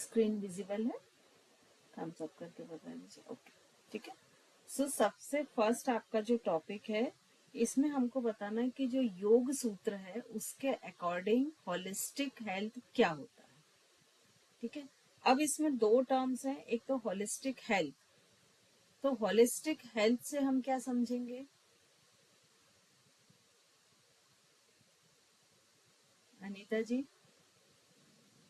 Screen visible है? Thums up करके बता दीजिए। ओके, ठीक है। सो सबसे फर्स्ट आपका जो टॉपिक है, इसमें हमको बताना है कि जो योग सूत्र है उसके अकॉर्डिंग होलिस्टिक हेल्थ क्या होता है। ठीक है, अब इसमें दो टर्म्स हैं, एक तो होलिस्टिक हेल्थ। तो होलिस्टिक हेल्थ से हम क्या समझेंगे? अनीता जी।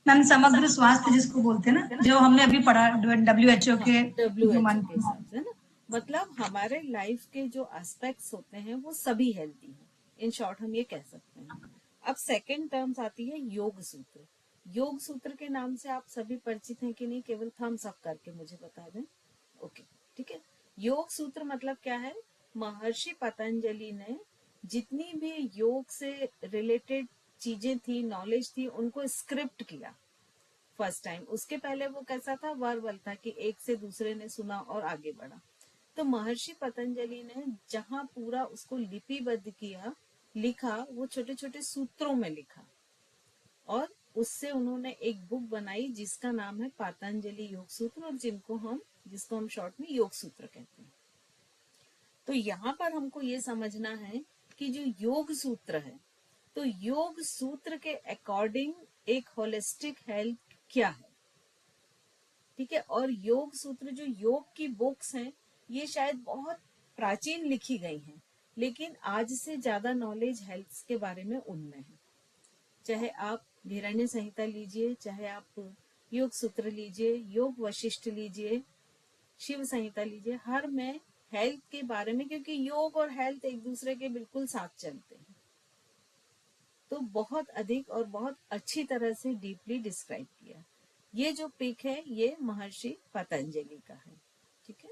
मैम समग्र स्वास्थ्य जिसको बोलते हैं ना, जो हमने अभी पढ़ा WHO के WHO के हिसाब से ना, मतलब हमारे लाइफ के जो एस्पेक्ट्स होते हैं वो सभी हेल्थी हैं, इन शॉर्ट हम ये कह सकते हैं। अब सेकंड टर्म्स आती है योग सूत्र। योग सूत्र के नाम से आप सभी परिचित हैं कि नहीं? केवल थम्स अप करके मुझे बता दें। ओके, ठीक है। योग सूत्र मतलब क्या है? महर्षि पतंजलि ने जितनी भी योग से रिलेटेड चीजें थी, नॉलेज थी, उनको स्क्रिप्ट किया फर्स्ट टाइम। उसके पहले वो कैसा था? वर्बल था कि एक से दूसरे ने सुना और आगे बढ़ा। तो महर्षि पतंजलि ने जहां पूरा उसको लिपिबद्ध किया, लिखा, वो छोटे छोटे सूत्रों में लिखा और उससे उन्होंने एक बुक बनाई जिसका नाम है पतंजलि योग सूत्र, और जिसको हम शॉर्ट में योग सूत्र कहते हैं। तो यहाँ पर हमको ये समझना है कि जो योग सूत्र है, तो योग सूत्र के अकॉर्डिंग एक होलिस्टिक हेल्थ क्या है। ठीक है, और योग सूत्र जो योग की बुक्स हैं, ये शायद बहुत प्राचीन लिखी गई हैं, लेकिन आज से ज्यादा नॉलेज हेल्थ के बारे में उनमें है। चाहे आप हिरण्य संहिता लीजिए, चाहे आप योग सूत्र लीजिए, योग वशिष्ठ लीजिए, शिव संहिता लीजिए, हर में हेल्थ के बारे में, क्योंकि योग और हेल्थ एक दूसरे के बिल्कुल साथ चलते हैं, तो बहुत अधिक और बहुत अच्छी तरह से डीपली डिस्क्राइब किया। ये जो पिक है ये महर्षि पतंजलि का है। ठीक है,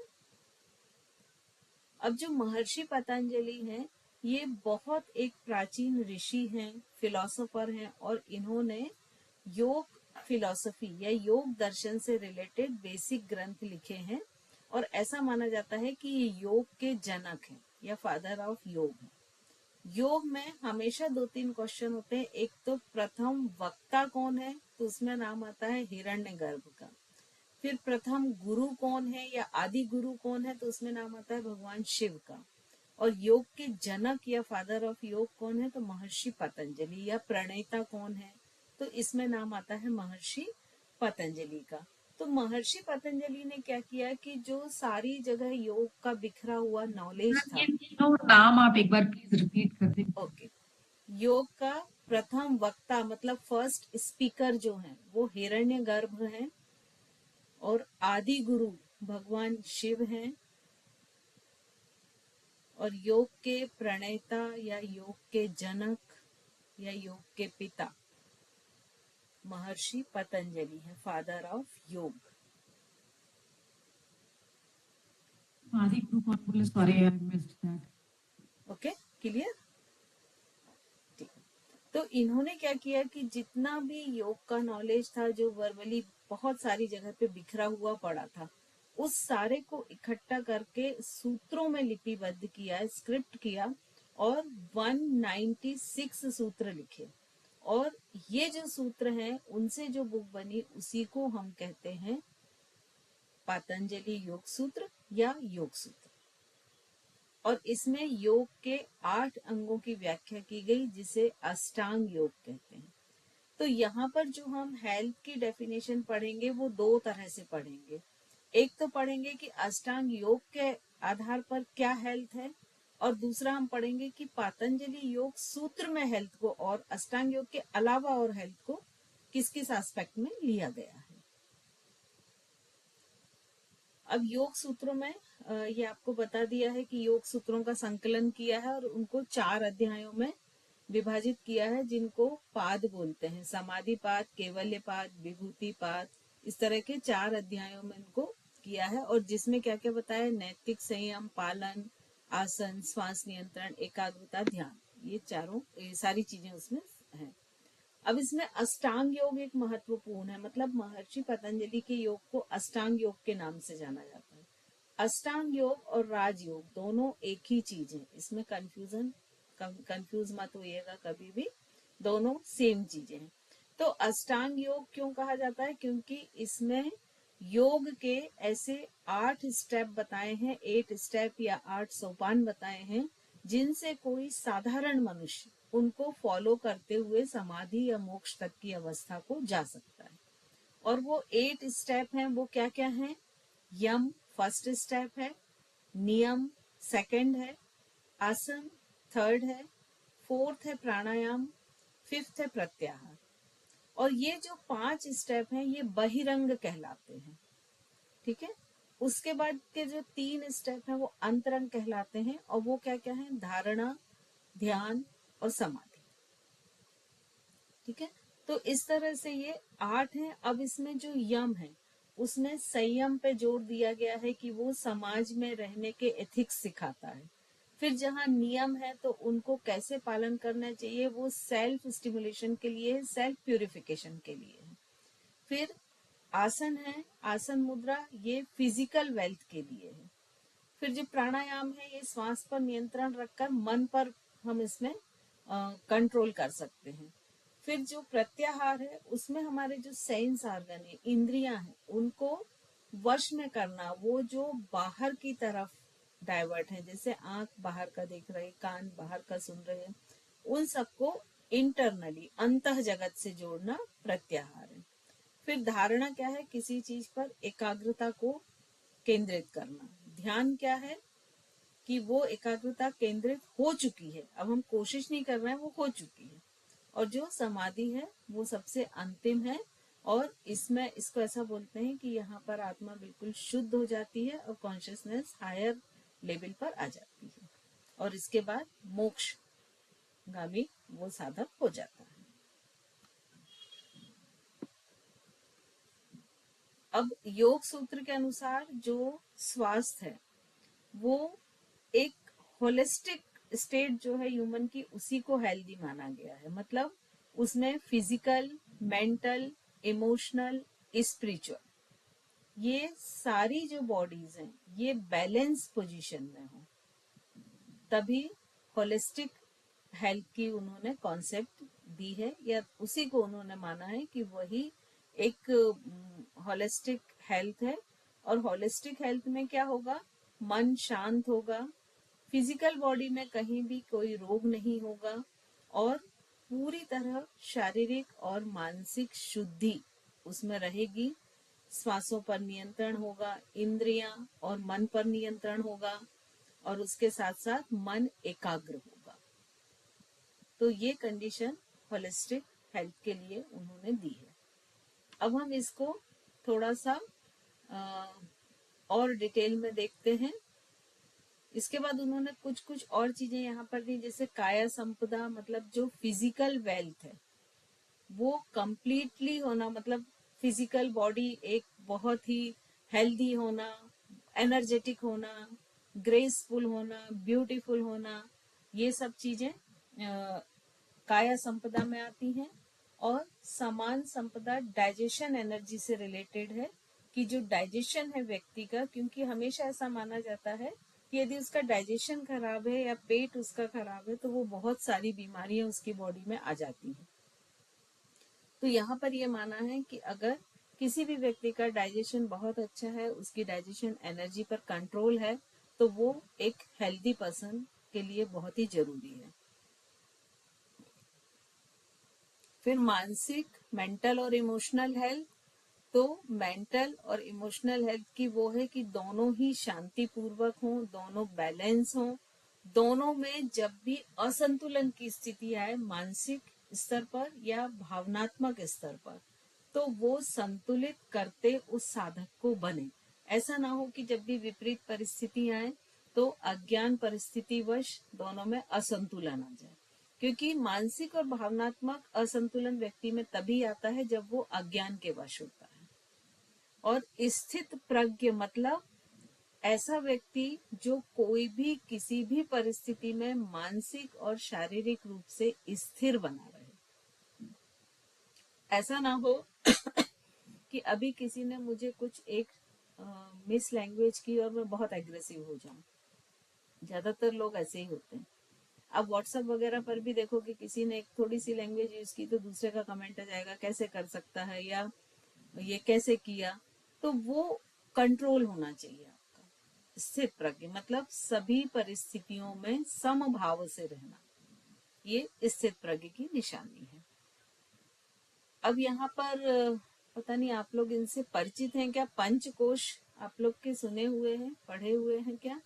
अब जो महर्षि पतंजलि हैं, ये बहुत एक प्राचीन ऋषि हैं, फिलोसोफर हैं, और इन्होंने योग फिलॉसफी या योग दर्शन से रिलेटेड बेसिक ग्रंथ लिखे हैं, और ऐसा माना जाता है कि ये योग के जनक हैं या फादर ऑफ योग हैं। योग में हमेशा दो तीन क्वेश्चन होते हैं। एक तो प्रथम वक्ता कौन है, तो उसमें नाम आता है हिरण्यगर्भ का। फिर प्रथम गुरु कौन है या आदि गुरु कौन है, तो उसमें नाम आता है भगवान शिव का। और योग के जनक या फादर ऑफ योग कौन है, तो महर्षि पतंजलि। या प्रणेता कौन है, तो इसमें नाम आता है महर्षि पतंजलि का। तो महर्षि पतंजलि ने क्या किया कि जो सारी जगह योग का बिखरा हुआ नॉलेज था, नाम आप एक बार प्लीज रिपीट कर दें। ओके, योग का प्रथम वक्ता मतलब फर्स्ट स्पीकर जो है वो हिरण्यगर्भ है, और आदि गुरु भगवान शिव हैं, और योग के प्रणेता या योग के जनक या योग के पिता महर्षि पतंजलि है, फादर ऑफ योग। आदि गुरु कौन बोले? Sorry I missed that. Okay, clear? तो इन्होंने क्या किया कि जितना भी योग का नॉलेज था, जो वर्बली बहुत सारी जगह पे बिखरा हुआ पड़ा था, उस सारे को इकट्ठा करके सूत्रों में लिपिबद्ध किया, स्क्रिप्ट किया, और 196 सूत्र लिखे। और ये जो सूत्र हैं, उनसे जो बुक बनी, उसी को हम कहते हैं पतंजलि योग सूत्र या योग सूत्र। और इसमें योग के 8 अंगों की व्याख्या की गई, जिसे अष्टांग योग कहते हैं। तो यहाँ पर जो हम हेल्थ की डेफिनेशन पढ़ेंगे वो दो तरह से पढ़ेंगे। एक तो पढ़ेंगे कि अष्टांग योग के आधार पर क्या हेल्थ है, और दूसरा हम पढ़ेंगे कि पतंजलि योग सूत्र में हेल्थ को और अष्टांग योग के अलावा और हेल्थ को किस किस एस्पेक्ट में लिया गया है। अब योग सूत्रों में ये आपको बता दिया है कि योग सूत्रों का संकलन किया है और उनको 4 अध्यायों में विभाजित किया है, जिनको पाद बोलते हैं। समाधि पाद, केवल्य पाद, विभूति पाद, इस तरह के 4 अध्यायों में इनको किया है, और जिसमें क्या क्या बताया? नैतिक संयम पालन, आसन, श्वास नियंत्रण, एकाग्रता, ध्यान, ये सारी चीजें उसमें हैं। अब इसमें अष्टांग योग एक महत्वपूर्ण है, मतलब महर्षि पतंजलि के योग को अष्टांग योग के नाम से जाना जाता है। अष्टांग योग और राजयोग दोनों एक ही चीज है, इसमें कंफ्यूज मत होइएगा कभी भी, दोनों सेम चीजें हैं। तो अष्टांग योग क्यों कहा जाता है? क्योंकि इसमें योग के ऐसे 8 स्टेप बताए हैं, 8 स्टेप या 8 सोपान बताए हैं, जिनसे कोई साधारण मनुष्य उनको फॉलो करते हुए समाधि या मोक्ष तक की अवस्था को जा सकता है। और वो 8 स्टेप हैं, वो क्या क्या हैं? यम फर्स्ट स्टेप है, नियम सेकंड है, आसन थर्ड है, फोर्थ है प्राणायाम, फिफ्थ है प्रत्याहार। और ये जो 5 स्टेप हैं ये बहिरंग कहलाते हैं, ठीक है। उसके बाद के जो 3 स्टेप हैं वो अंतरंग कहलाते हैं, और वो क्या क्या है? धारणा, ध्यान और समाधि, ठीक है। तो इस तरह से ये 8 हैं। अब इसमें जो यम है उसमें संयम पे जोर दिया गया है कि वो समाज में रहने के एथिक्स सिखाता है। फिर जहाँ नियम है तो उनको कैसे पालन करना चाहिए, वो सेल्फ स्टिमुलेशन के लिए है, सेल्फ प्यूरिफिकेशन के लिए है। फिर आसन है, आसन मुद्रा, ये फिजिकल वेल्थ के लिए है। फिर जो प्राणायाम है ये श्वास पर नियंत्रण रखकर मन पर हम इसमें कंट्रोल कर सकते हैं। फिर जो प्रत्याहार है उसमें हमारे जो सेंस ऑर्गन है, इंद्रियां हैं, उनको वश में करना, वो जो बाहर की तरफ डाइवर्ट है, जैसे आंख बाहर का देख रहे, कान बाहर का सुन रहे हैं, उन सबको इंटरनली अंतः जगत से जोड़ना प्रत्याहार है। फिर धारणा क्या है? किसी चीज पर एकाग्रता को केंद्रित करना। ध्यान क्या है? कि वो एकाग्रता केंद्रित हो चुकी है, अब हम कोशिश नहीं कर रहे हैं, वो हो चुकी है। और जो समाधि है वो सबसे अंतिम है, और इसमें इसको ऐसा बोलते हैं कि यहाँ पर आत्मा बिल्कुल शुद्ध हो जाती है और कॉन्शियसनेस हायर लेवल पर आ जाती है, और इसके बाद मोक्ष गामी वो साधक हो जाता है। अब योग सूत्र के अनुसार जो स्वास्थ्य है वो एक होलिस्टिक स्टेट जो है ह्यूमन की, उसी को हेल्दी माना गया है। मतलब उसमें फिजिकल, मेंटल, इमोशनल, स्पिरिचुअल, ये सारी जो बॉडीज हैं ये बैलेंस पोजीशन में हो, तभी होलिस्टिक हेल्थ की उन्होंने कॉन्सेप्ट दी है, या उसी को उन्होंने माना है कि वही एक होलिस्टिक हेल्थ है। और होलिस्टिक हेल्थ में क्या होगा? मन शांत होगा, फिजिकल बॉडी में कहीं भी कोई रोग नहीं होगा, और पूरी तरह शारीरिक और मानसिक शुद्धि उसमें रहेगी। श्वासों पर नियंत्रण होगा, इंद्रियां और मन पर नियंत्रण होगा, और उसके साथ साथ मन एकाग्र होगा। तो ये कंडीशन होलिस्टिक हेल्थ के लिए उन्होंने दी है। अब हम इसको थोड़ा सा और डिटेल में देखते हैं। इसके बाद उन्होंने कुछ कुछ और चीजें यहाँ पर दी, जैसे काया संपदा, मतलब जो फिजिकल वेल्थ है वो कंप्लीटली होना, मतलब फिजिकल बॉडी एक बहुत ही हेल्दी होना, एनर्जेटिक होना, ग्रेसफुल होना, ब्यूटीफुल होना, ये सब चीजें काया संपदा में आती हैं। और समान संपदा डाइजेशन एनर्जी से रिलेटेड है, कि जो डाइजेशन है व्यक्ति का, क्योंकि हमेशा ऐसा माना जाता है कि यदि उसका डाइजेशन खराब है या पेट उसका खराब है तो वो बहुत सारी बीमारियां उसकी बॉडी में आ जाती हैं। तो यहाँ पर ये माना है कि अगर किसी भी व्यक्ति का डाइजेशन बहुत अच्छा है, उसकी डाइजेशन एनर्जी पर कंट्रोल है, तो वो एक हेल्दी पर्सन के लिए बहुत ही जरूरी है। फिर मानसिक, मेंटल और इमोशनल हेल्थ। तो मेंटल और इमोशनल हेल्थ की वो है कि दोनों ही शांति पूर्वक हों, दोनों बैलेंस हों, दोनों में जब भी असंतुलन की स्थिति आए मानसिक स्तर पर या भावनात्मक स्तर पर, तो वो संतुलित करते उस साधक को बने। ऐसा ना हो कि जब भी विपरीत परिस्थिति आए तो अज्ञान परिस्थितिवश दोनों में असंतुलन आ जाए, क्योंकि मानसिक और भावनात्मक असंतुलन व्यक्ति में तभी आता है जब वो अज्ञान के वश होता है। और स्थित प्रज्ञ मतलब ऐसा व्यक्ति जो कोई भी किसी भी परिस्थिति में मानसिक और शारीरिक रूप से स्थिर बना रहे। ऐसा ना हो कि अभी किसी ने मुझे कुछ एक मिस लैंग्वेज की और मैं बहुत एग्रेसिव हो जाऊं। ज्यादातर लोग ऐसे ही होते हैं। आप व्हाट्सएप वगैरह पर भी देखोगे किसी ने एक थोड़ी सी लैंग्वेज यूज की तो दूसरे का कमेंट आ जाएगा कैसे कर सकता है या ये कैसे किया। तो वो कंट्रोल होना चाहिए आपका। स्थित प्रज्ञ मतलब सभी परिस्थितियों में समभाव से रहना, ये स्थित प्रज्ञ की निशानी है। अब यहाँ पर पता नहीं आप लोग इनसे परिचित हैं क्या? पंचकोश आप लोग के सुने हुए हैं, पढ़े हुए हैं क्या?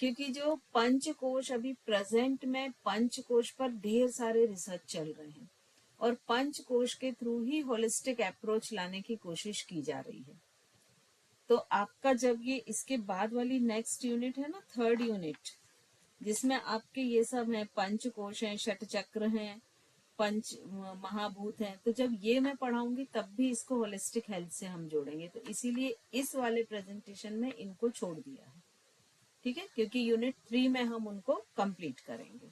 क्योंकि जो पंचकोश अभी प्रेजेंट में पंचकोश पर ढेर सारे रिसर्च चल रहे हैं और पंचकोश के थ्रू ही होलिस्टिक अप्रोच लाने की कोशिश की जा रही है। तो आपका जब ये इसके बाद वाली नेक्स्ट यूनिट है ना, थर्ड यूनिट, जिसमें आपके ये सब है, पंचकोश हैं, षट चक्र हैं, पंच महाभूत हैं, तो जब ये मैं पढ़ाऊंगी तब भी इसको होलिस्टिक हेल्थ से हम जोड़ेंगे। तो इसीलिए इस वाले प्रेजेंटेशन में इनको छोड़ दिया है, ठीक है, क्योंकि यूनिट 3 में हम उनको कंप्लीट करेंगे।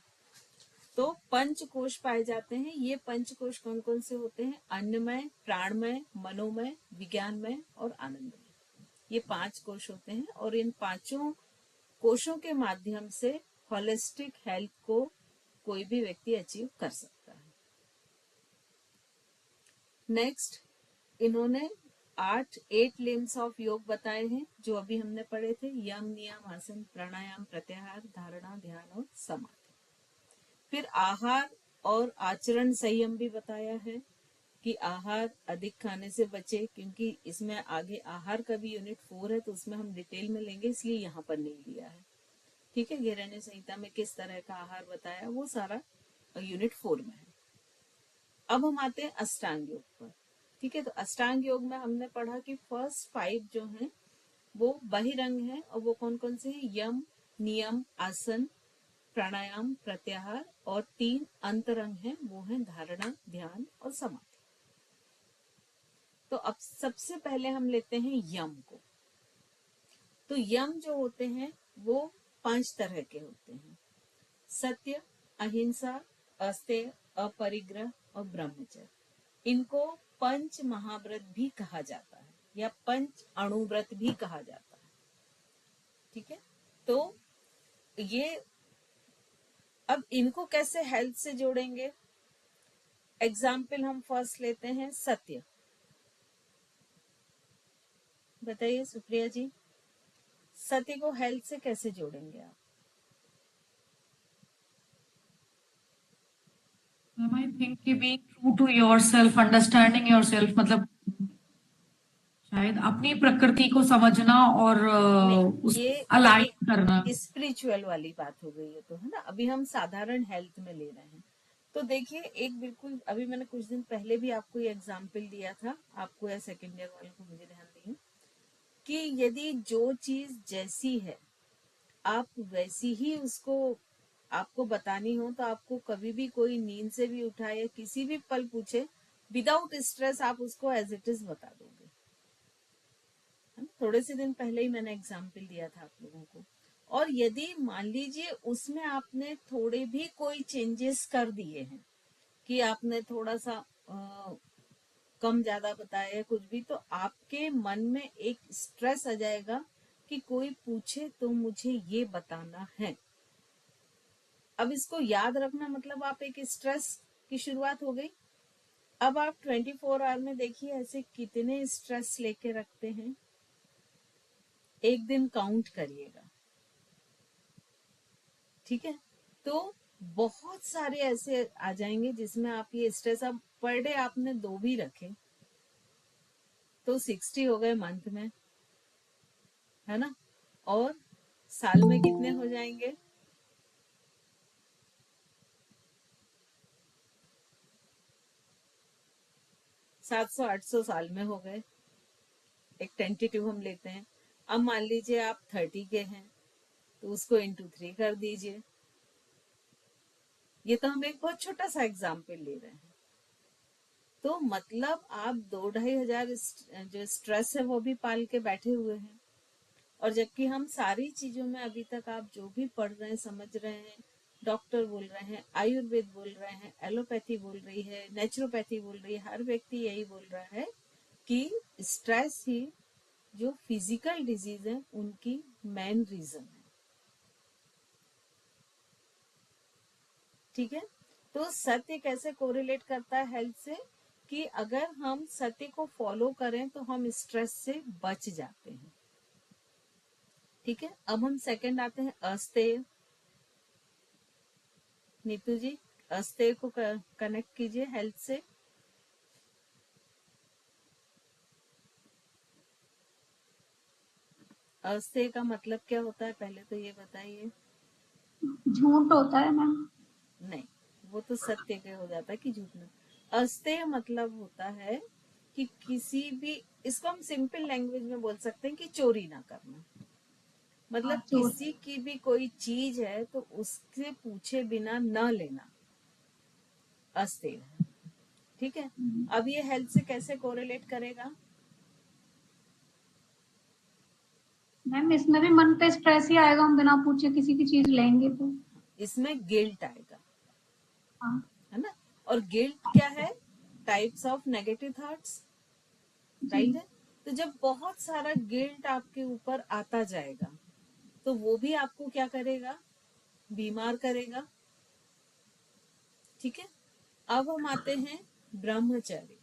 तो पंचकोश पाए जाते हैं। ये पंचकोश कौन कौन से होते हैं? अन्नमय, प्राणमय, मनोमय, विज्ञानमय और आनंदमय। ये 5 कोश होते हैं और इन 5 कोशों के माध्यम से होलिस्टिक हेल्थ को कोई भी व्यक्ति अचीव कर सकता है। नेक्स्ट, इन्होंने 8 लिम्स ऑफ योग बताए हैं जो अभी हमने पढ़े थे, यम, नियम, आसन, प्राणायाम, प्रत्याहार, धारणा, ध्यान और समाधि। फिर आहार और आचरण संयम भी बताया है कि आहार अधिक खाने से बचे, क्योंकि इसमें आगे आहार का भी यूनिट 4 है तो उसमें हम डिटेल में लेंगे, इसलिए यहाँ पर नहीं लिया है, ठीक है। गिरण्य संहिता में किस तरह का आहार बताया वो सारा यूनिट 4 में है। अब हम आते हैं अष्टांग योग पर, ठीक है। तो अष्टांग योग में हमने पढ़ा कि फर्स्ट 5 जो हैं वो बहिरंग हैं और वो कौन कौन से हैं? यम, नियम, आसन, प्राणायाम, प्रत्याहार, और 3 अंतरंग हैं, वो हैं धारणा, ध्यान और समाधि। तो अब सबसे पहले हम लेते हैं यम को। तो यम जो होते हैं वो 5 तरह के होते हैं: सत्य, अहिंसा, अस्तेय, अपरिग्रह और ब्रह्मचर्य। इनको पंच महाव्रत भी कहा जाता है या पंच अणुव्रत भी कहा जाता है, ठीक है। तो ये अब इनको कैसे हेल्थ से जोड़ेंगे? एग्जाम्पल हम फर्स्ट लेते हैं सत्य। बताइए सुप्रिया जी, सत्य को हेल्थ से कैसे जोड़ेंगे आप? I think कि being true to yourself, understanding yourself, मतलब शायद अपनी प्रकृति को समझना और नहीं, उस ये अलाइन करना। स्पिरिचुअल वाली बात हो गई है, तो है ना। अभी हम साधारण हेल्थ में ले रहे हैं। तो देखिए, एक बिल्कुल अभी मैंने कुछ दिन पहले भी आपको ये एग्जाम्पल दिया था, आपको या सेकेंड ईयर वालों को, मुझे ध्यान नहीं है, कि यदि जो चीज जैसी है आप वैसी ही उसको आपको बतानी हो, तो आपको कभी भी कोई नींद से भी उठाए या किसी भी पल पूछे, विदाउट स्ट्रेस आप उसको एज इट इज बता दोगे, है ना? थोड़े से दिन पहले ही मैंने एग्जाम्पल दिया था आप लोगों को। और यदि मान लीजिए उसमें आपने थोड़े भी कोई चेंजेस कर दिए हैं, कि आपने थोड़ा सा कम ज्यादा बताया है कुछ भी, तो आपके मन में एक स्ट्रेस आ जाएगा कि कोई पूछे तो मुझे ये बताना है। अब इसको याद रखना मतलब आप एक स्ट्रेस की शुरुआत हो गई। अब आप 24 आवर में देखिए ऐसे कितने स्ट्रेस लेके रखते हैं, एक दिन काउंट करिएगा, ठीक है। तो बहुत सारे ऐसे आ जाएंगे जिसमें आप ये स्ट्रेस, अब पर डे आपने 2 भी रखे तो 60 हो गए मंथ में, है ना। और साल में कितने हो जाएंगे? 700-800 साल में हो गए। एक टेंटेटिव हम लेते हैं। अब मान लीजिए आप 30 के हैं तो उसको इंटू 3 कर दीजिए। ये तो हम एक बहुत छोटा सा एग्जाम्पल ले रहे हैं। तो मतलब आप 2-2,500 जो स्ट्रेस है वो भी पाल के बैठे हुए हैं। और जबकि हम सारी चीजों में अभी तक आप जो भी पढ़ रहे हैं, समझ रहे हैं, डॉक्टर बोल रहे हैं, आयुर्वेद बोल रहे हैं, एलोपैथी बोल रही है, नेचुरोपैथी बोल रही है, हर व्यक्ति यही बोल रहा है कि स्ट्रेस ही जो फिजिकल डिजीज है उनकी मेन रीजन है। ठीक है। तो सत्य कैसे कोरिलेट करता है हेल्थ से, कि अगर हम सत्य को फॉलो करें तो हम स्ट्रेस से बच जाते हैं। ठीक है, अब हम सेकंड आते हैं अस्तेय। नीतू जी, अस्तेय को कनेक्ट कीजिए हेल्थ से। अस्तेय का मतलब क्या होता है, पहले तो ये बताइए। झूठ होता है मैम। नहीं, वो तो सत्य के हो जाता है कि झूठ नहीं। अस्तेय मतलब होता है कि किसी भी, इसको हम सिंपल लैंग्वेज में बोल सकते हैं कि चोरी ना करना। मतलब चोर। किसी की भी कोई चीज है तो उससे पूछे बिना न लेना अस्तेय है। ठीक है, अब ये हेल्थ से कैसे कोरिलेट करेगा? मैम इसमें भी मन पे स्ट्रेस ही आएगा, हम बिना पूछे किसी की चीज लेंगे तो। इसमें गिल्ट आएगा, हाँ है ना। और गिल्ट क्या है? टाइप्स ऑफ नेगेटिव थॉट्स, जी। राइट है। तो जब बहुत सारा गिल्ट आपके ऊपर आता जाएगा तो वो भी आपको क्या करेगा? बीमार करेगा। ठीक है, अब हम आते हैं ब्रह्मचर्य।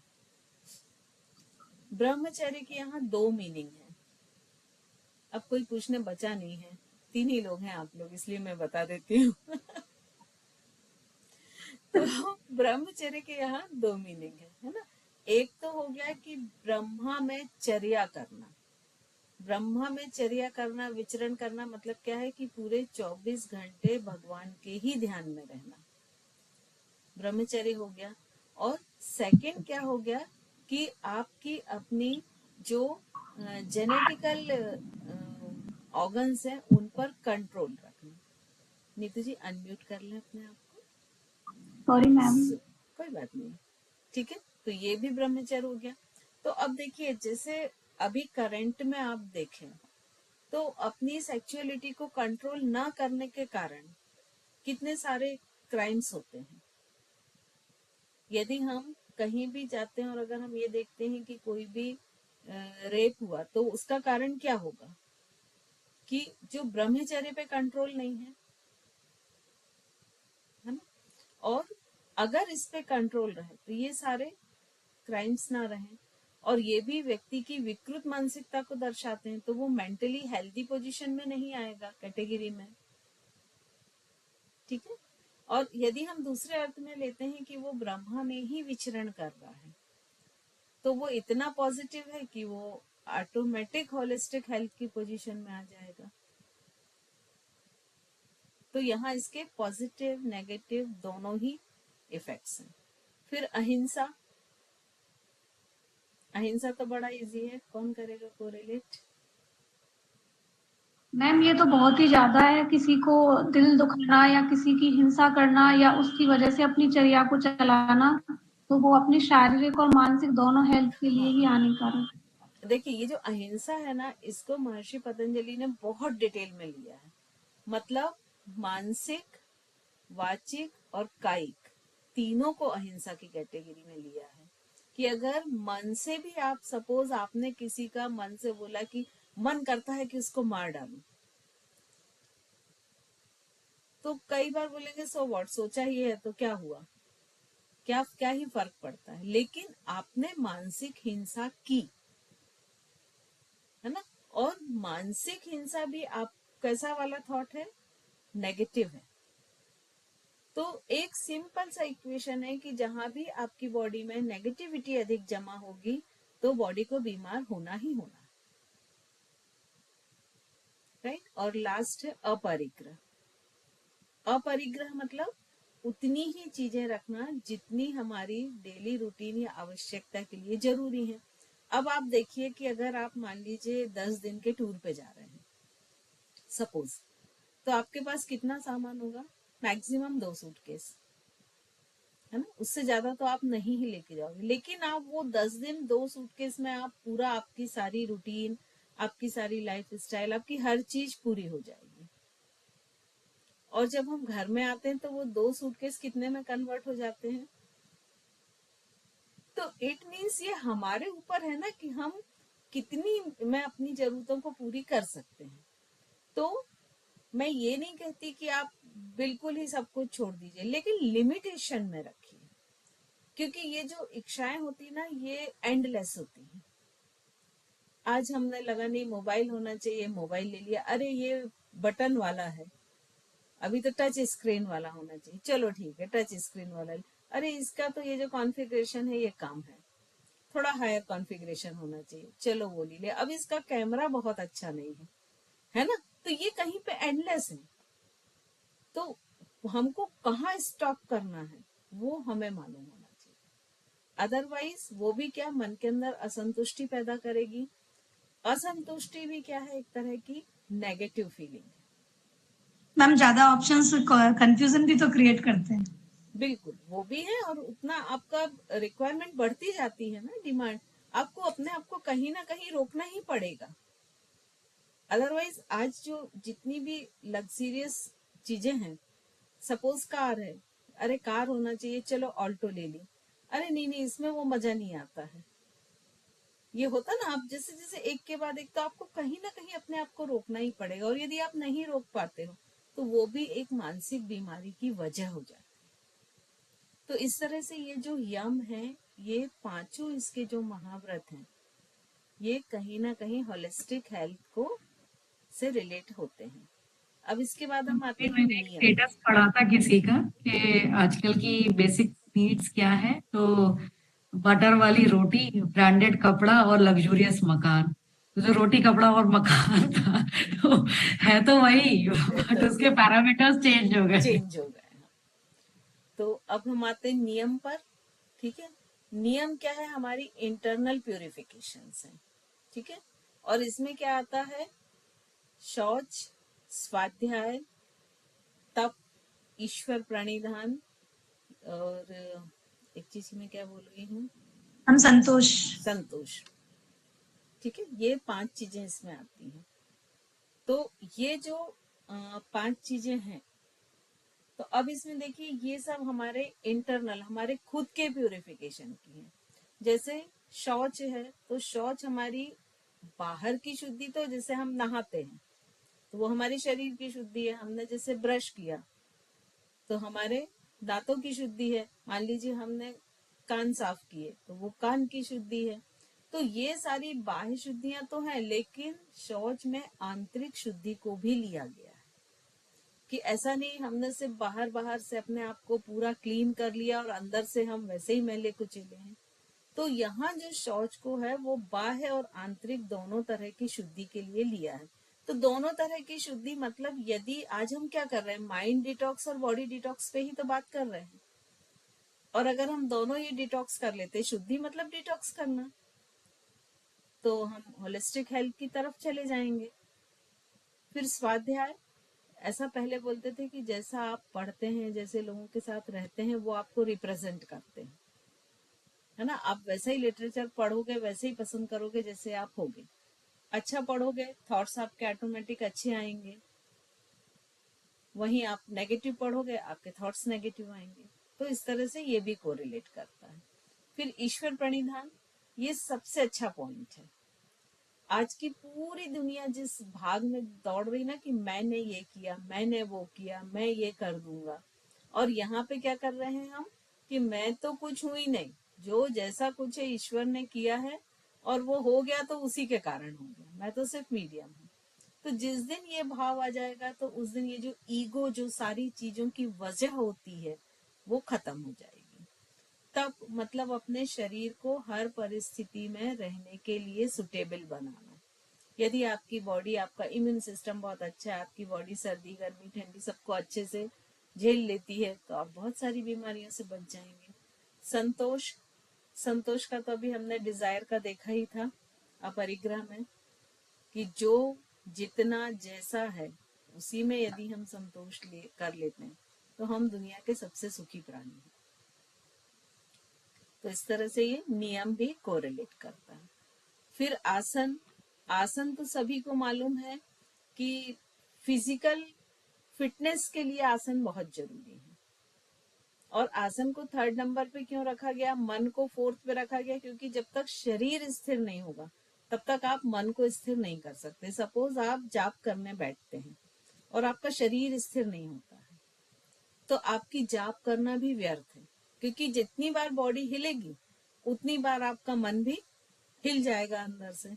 ब्रह्मचर्य के यहाँ दो मीनिंग है। अब कोई पूछने बचा नहीं है, तीन ही लोग हैं आप लोग, इसलिए मैं बता देती हूँ। तो ब्रह्मचर्य के यहाँ दो मीनिंग है ना। एक तो हो गया कि ब्रह्मा में चर्या करना। ब्रह्मा में चर्या करना, विचरण करना, मतलब क्या है कि पूरे 24 घंटे भगवान के ही ध्यान में रहना, ब्रह्मचर्य हो गया। और सेकंड क्या हो गया कि आपकी अपनी जो जेनेटिकल ऑर्गन्स हैं उन पर कंट्रोल रखना। नीतू जी अनम्यूट कर लें अपने आप को। Sorry ma'am. कोई बात नहीं, ठीक है। तो ये भी ब्रह्मचर्य हो गया। तो अब देखिए, जैसे अभी करंट में आप देखें तो अपनी सेक्सुअलिटी को कंट्रोल ना करने के कारण कितने सारे क्राइम्स होते हैं। यदि हम कहीं भी जाते हैं और अगर हम ये देखते हैं कि कोई भी रेप हुआ तो उसका कारण क्या होगा? कि जो ब्रह्मचर्य पे कंट्रोल नहीं है ना। और अगर इस पे कंट्रोल रहे तो ये सारे क्राइम्स ना रहे। और ये भी व्यक्ति की विकृत मानसिकता को दर्शाते हैं, तो वो मेंटली हेल्दी पोजीशन में नहीं आएगा कैटेगरी में। ठीक है, और यदि हम दूसरे अर्थ में लेते हैं कि वो ब्रह्मा में ही विचरण कर रहा है तो वो इतना पॉजिटिव है कि वो ऑटोमेटिक होलिस्टिक हेल्थ की पोजीशन में आ जाएगा। तो यहाँ इसके पॉजिटिव नेगेटिव दोनों ही इफेक्ट्स हैं। फिर अहिंसा। अहिंसा तो बड़ा इजी है, कौन करेगा कोरिलेट? मैम ये तो बहुत ही ज्यादा है, किसी को दिल दुखाना या किसी की हिंसा करना या उसकी वजह से अपनी चर्या को चलाना, तो वो अपनी शारीरिक और मानसिक दोनों हेल्थ के लिए हाँ, ही हानिकारक है। देखिए ये जो अहिंसा है ना, इसको महर्षि पतंजलि ने बहुत डिटेल में लिया है। मतलब मानसिक, वाचिक और कायिक तीनों को अहिंसा की कैटेगरी में लिया है। कि अगर मन से भी आप, सपोज आपने किसी का मन से बोला कि मन करता है कि उसको मार डालूं, तो कई बार बोलेंगे सो व्हाट, सोचा ही है तो क्या हुआ, क्या क्या ही फर्क पड़ता है। लेकिन आपने मानसिक हिंसा की, है ना। और मानसिक हिंसा भी आप, कैसा वाला थॉट है? नेगेटिव है। तो एक सिंपल सा इक्वेशन है कि जहां भी आपकी बॉडी में नेगेटिविटी अधिक जमा होगी तो बॉडी को बीमार होना ही होना, राइट। और लास्ट है अपरिग्रह। अपरिग्रह मतलब उतनी ही चीजें रखना जितनी हमारी डेली रूटीन या आवश्यकता के लिए जरूरी है। अब आप देखिए कि अगर आप मान लीजिए 10 दिन के टूर पे जा रहे हैं सपोज, तो आपके पास कितना सामान होगा? मैक्सिमम 2 सूटकेस, है ना। उससे ज्यादा तो आप नहीं ही लेके जाओगे। लेकिन आप वो 10 दिन 2 सूटकेस में आप पूरा, आपकी सारी रूटीन, आपकी सारी लाइफ स्टाइल, आपकी हर चीज पूरी हो जाएगी। और जब हम घर में आते हैं तो वो 2 सूटकेस कितने में कन्वर्ट हो जाते हैं? तो इट मीन्स ये हमारे ऊपर है ना कि हम कितनी में अपनी जरूरतों को पूरी कर सकते हैं। तो मैं ये नहीं कहती कि आप बिल्कुल ही सब कुछ छोड़ दीजिए, लेकिन लिमिटेशन में रखिए, क्योंकि ये जो इच्छाएं होती ना ये एंडलेस होती हैं। आज हमने लगा नहीं मोबाइल होना चाहिए, मोबाइल ले लिया, अरे ये बटन वाला है, अभी तो टच स्क्रीन वाला होना चाहिए, चलो ठीक है टच स्क्रीन वाला अरे इसका तो ये जो कॉन्फ़िगरेशन है ये काम है, थोड़ा हायर कॉन्फ़िगरेशन होना चाहिए, चलो वो ले लिया। अब इसका कैमरा बहुत अच्छा नहीं है ना, तो ये कहीं पे एंडलेस है। तो हमको कहाँ स्टॉप करना है वो हमें मालूम होना चाहिए, अदरवाइज वो भी क्या मन के अंदर असंतुष्टि पैदा करेगी। असंतुष्टि भी क्या है, एक तरह की नेगेटिव फीलिंग है। मैम ज्यादा ऑप्शंस कंफ्यूजन भी तो क्रिएट करते हैं। बिल्कुल वो भी है, और उतना आपका रिक्वायरमेंट बढ़ती जाती है ना, डिमांड, आपको अपने आप को कहीं ना कहीं रोकना ही पड़ेगा। अदरवाइज आज जो जितनी भी लग्जरियस चीजें हैं, सपोज कार है, अरे कार होना चाहिए, चलो ऑल्टो ले ली, अरे नहीं नहीं इसमें वो मजा नहीं आता है। ये होता ना, आप जैसे जैसे एक के बाद एक, तो आपको कहीं ना कहीं अपने आप को रोकना ही पड़ेगा, और यदि आप नहीं रोक पाते हो तो वो भी एक मानसिक बीमारी की वजह हो जाती है। तो इस तरह से ये जो यम है, ये पांचों इसके जो महाव्रत हैं, ये कहीं ना कहीं होलिस्टिक हेल्थ को से रिलेट होते हैं। अब इसके बाद हम आते हैं मैंने एक नियम। स्टेटस पढ़ा था किसी का कि आजकल की बेसिक नीड्स क्या है, तो बटर वाली रोटी, ब्रांडेड कपड़ा और लग्जूरियस मकान। तो जो रोटी कपड़ा और मकान था तो है तो वही, बट तो उसके पैरामीटर्स चेंज हो गए। चेंज हो गए हैं। तो अब हम आते हैं नियम पर। ठीक है, नियम क्या है, हमारी इंटरनल प्यूरिफिकेशन है। ठीक है, और इसमें क्या आता है, शौच, स्वाध्याय, तप, ईश्वर प्रणिधान, और एक चीज में क्या बोल रही हूँ, हम संतोष। संतोष। ठीक है, ये 5 चीजें इसमें आती हैं। तो ये जो 5 चीजें हैं, तो अब इसमें देखिए ये सब हमारे इंटरनल, हमारे खुद के प्यूरिफिकेशन की है। जैसे शौच है, तो शौच हमारी बाहर की शुद्धि, तो जैसे हम नहाते हैं तो वो हमारी शरीर की शुद्धि है। हमने जैसे ब्रश किया तो हमारे दांतों की शुद्धि है। मान लीजिए हमने कान साफ किए तो वो कान की शुद्धि है। तो ये सारी बाह्य शुद्धियां तो हैं, लेकिन शौच में आंतरिक शुद्धि को भी लिया गया है, कि ऐसा नहीं हमने सिर्फ बाहर बाहर से अपने आप को पूरा क्लीन कर लिया और अंदर से हम वैसे ही मैले कुचले हैं। तो यहाँ जो शौच को है वो बाह्य और आंतरिक दोनों तरह की शुद्धि के लिए लिया है। तो दोनों तरह की शुद्धि मतलब, यदि आज हम क्या कर रहे हैं, माइंड डिटॉक्स और बॉडी डिटॉक्स पे ही तो बात कर रहे हैं, और अगर हम दोनों ही डिटॉक्स कर लेते, शुद्धि मतलब डिटॉक्स करना, तो हम होलिस्टिक हेल्थ की तरफ चले जाएंगे। फिर स्वाध्याय, ऐसा पहले बोलते थे कि जैसा आप पढ़ते हैं, जैसे लोगों के साथ रहते हैं, वो आपको रिप्रेजेंट करते हैं, है ना। आप वैसा ही लिटरेचर पढ़ोगे, वैसे ही पसंद करोगे जैसे आप होगे। अच्छा पढ़ोगे, थॉट्स आपके ऑटोमेटिक अच्छे आएंगे। वहीं आप नेगेटिव पढ़ोगे, आपके थॉट्स नेगेटिव आएंगे। तो इस तरह से ये भी कोरिलेट करता है। फिर ईश्वर प्रणिधान, ये सबसे अच्छा पॉइंट है। आज की पूरी दुनिया जिस भाग में दौड़ रही ना, कि मैंने ये किया, मैंने वो किया, मैं ये कर दूंगा, और यहाँ पे क्या कर रहे हैं हम, कि मैं तो कुछ हुई नहीं, जो जैसा कुछ है ईश्वर ने किया है, और वो हो गया तो उसी के कारण हो गया, मैं तो सिर्फ मीडियम हूँ। तो जिस दिन ये भाव आ जाएगा, तो उस दिन ये जो ईगो, जो सारी चीजों की वजह होती है, वो खत्म हो जाएगी। तब मतलब अपने शरीर को हर परिस्थिति में रहने के लिए सुटेबल बनाना। यदि आपकी बॉडी, आपका इम्यून सिस्टम बहुत अच्छा है, आपकी बॉडी सर्दी गर्मी ठंडी सबको अच्छे से झेल लेती है, तो आप बहुत सारी बीमारियों से बच जाएंगे। संतोष, संतोष का तो अभी हमने डिजायर का देखा ही था अपरिग्रह में, कि जो जितना जैसा है उसी में यदि हम संतोष कर लेते हैं, तो हम दुनिया के सबसे सुखी प्राणी हैं। तो इस तरह से ये नियम भी कोरिलेट करता है। फिर आसन, आसन तो सभी को मालूम है कि फिजिकल फिटनेस के लिए आसन बहुत जरूरी है। और आसन को 3rd नंबर पे क्यों रखा गया, मन को 4th पे रखा गया, क्योंकि जब तक शरीर स्थिर नहीं होगा तब तक आप मन को स्थिर नहीं कर सकते। सपोज आप जाप करने बैठते हैं और आपका शरीर स्थिर नहीं होता है, तो आपकी जाप करना भी व्यर्थ है, क्योंकि जितनी बार बॉडी हिलेगी उतनी बार आपका मन भी हिल जाएगा अंदर से।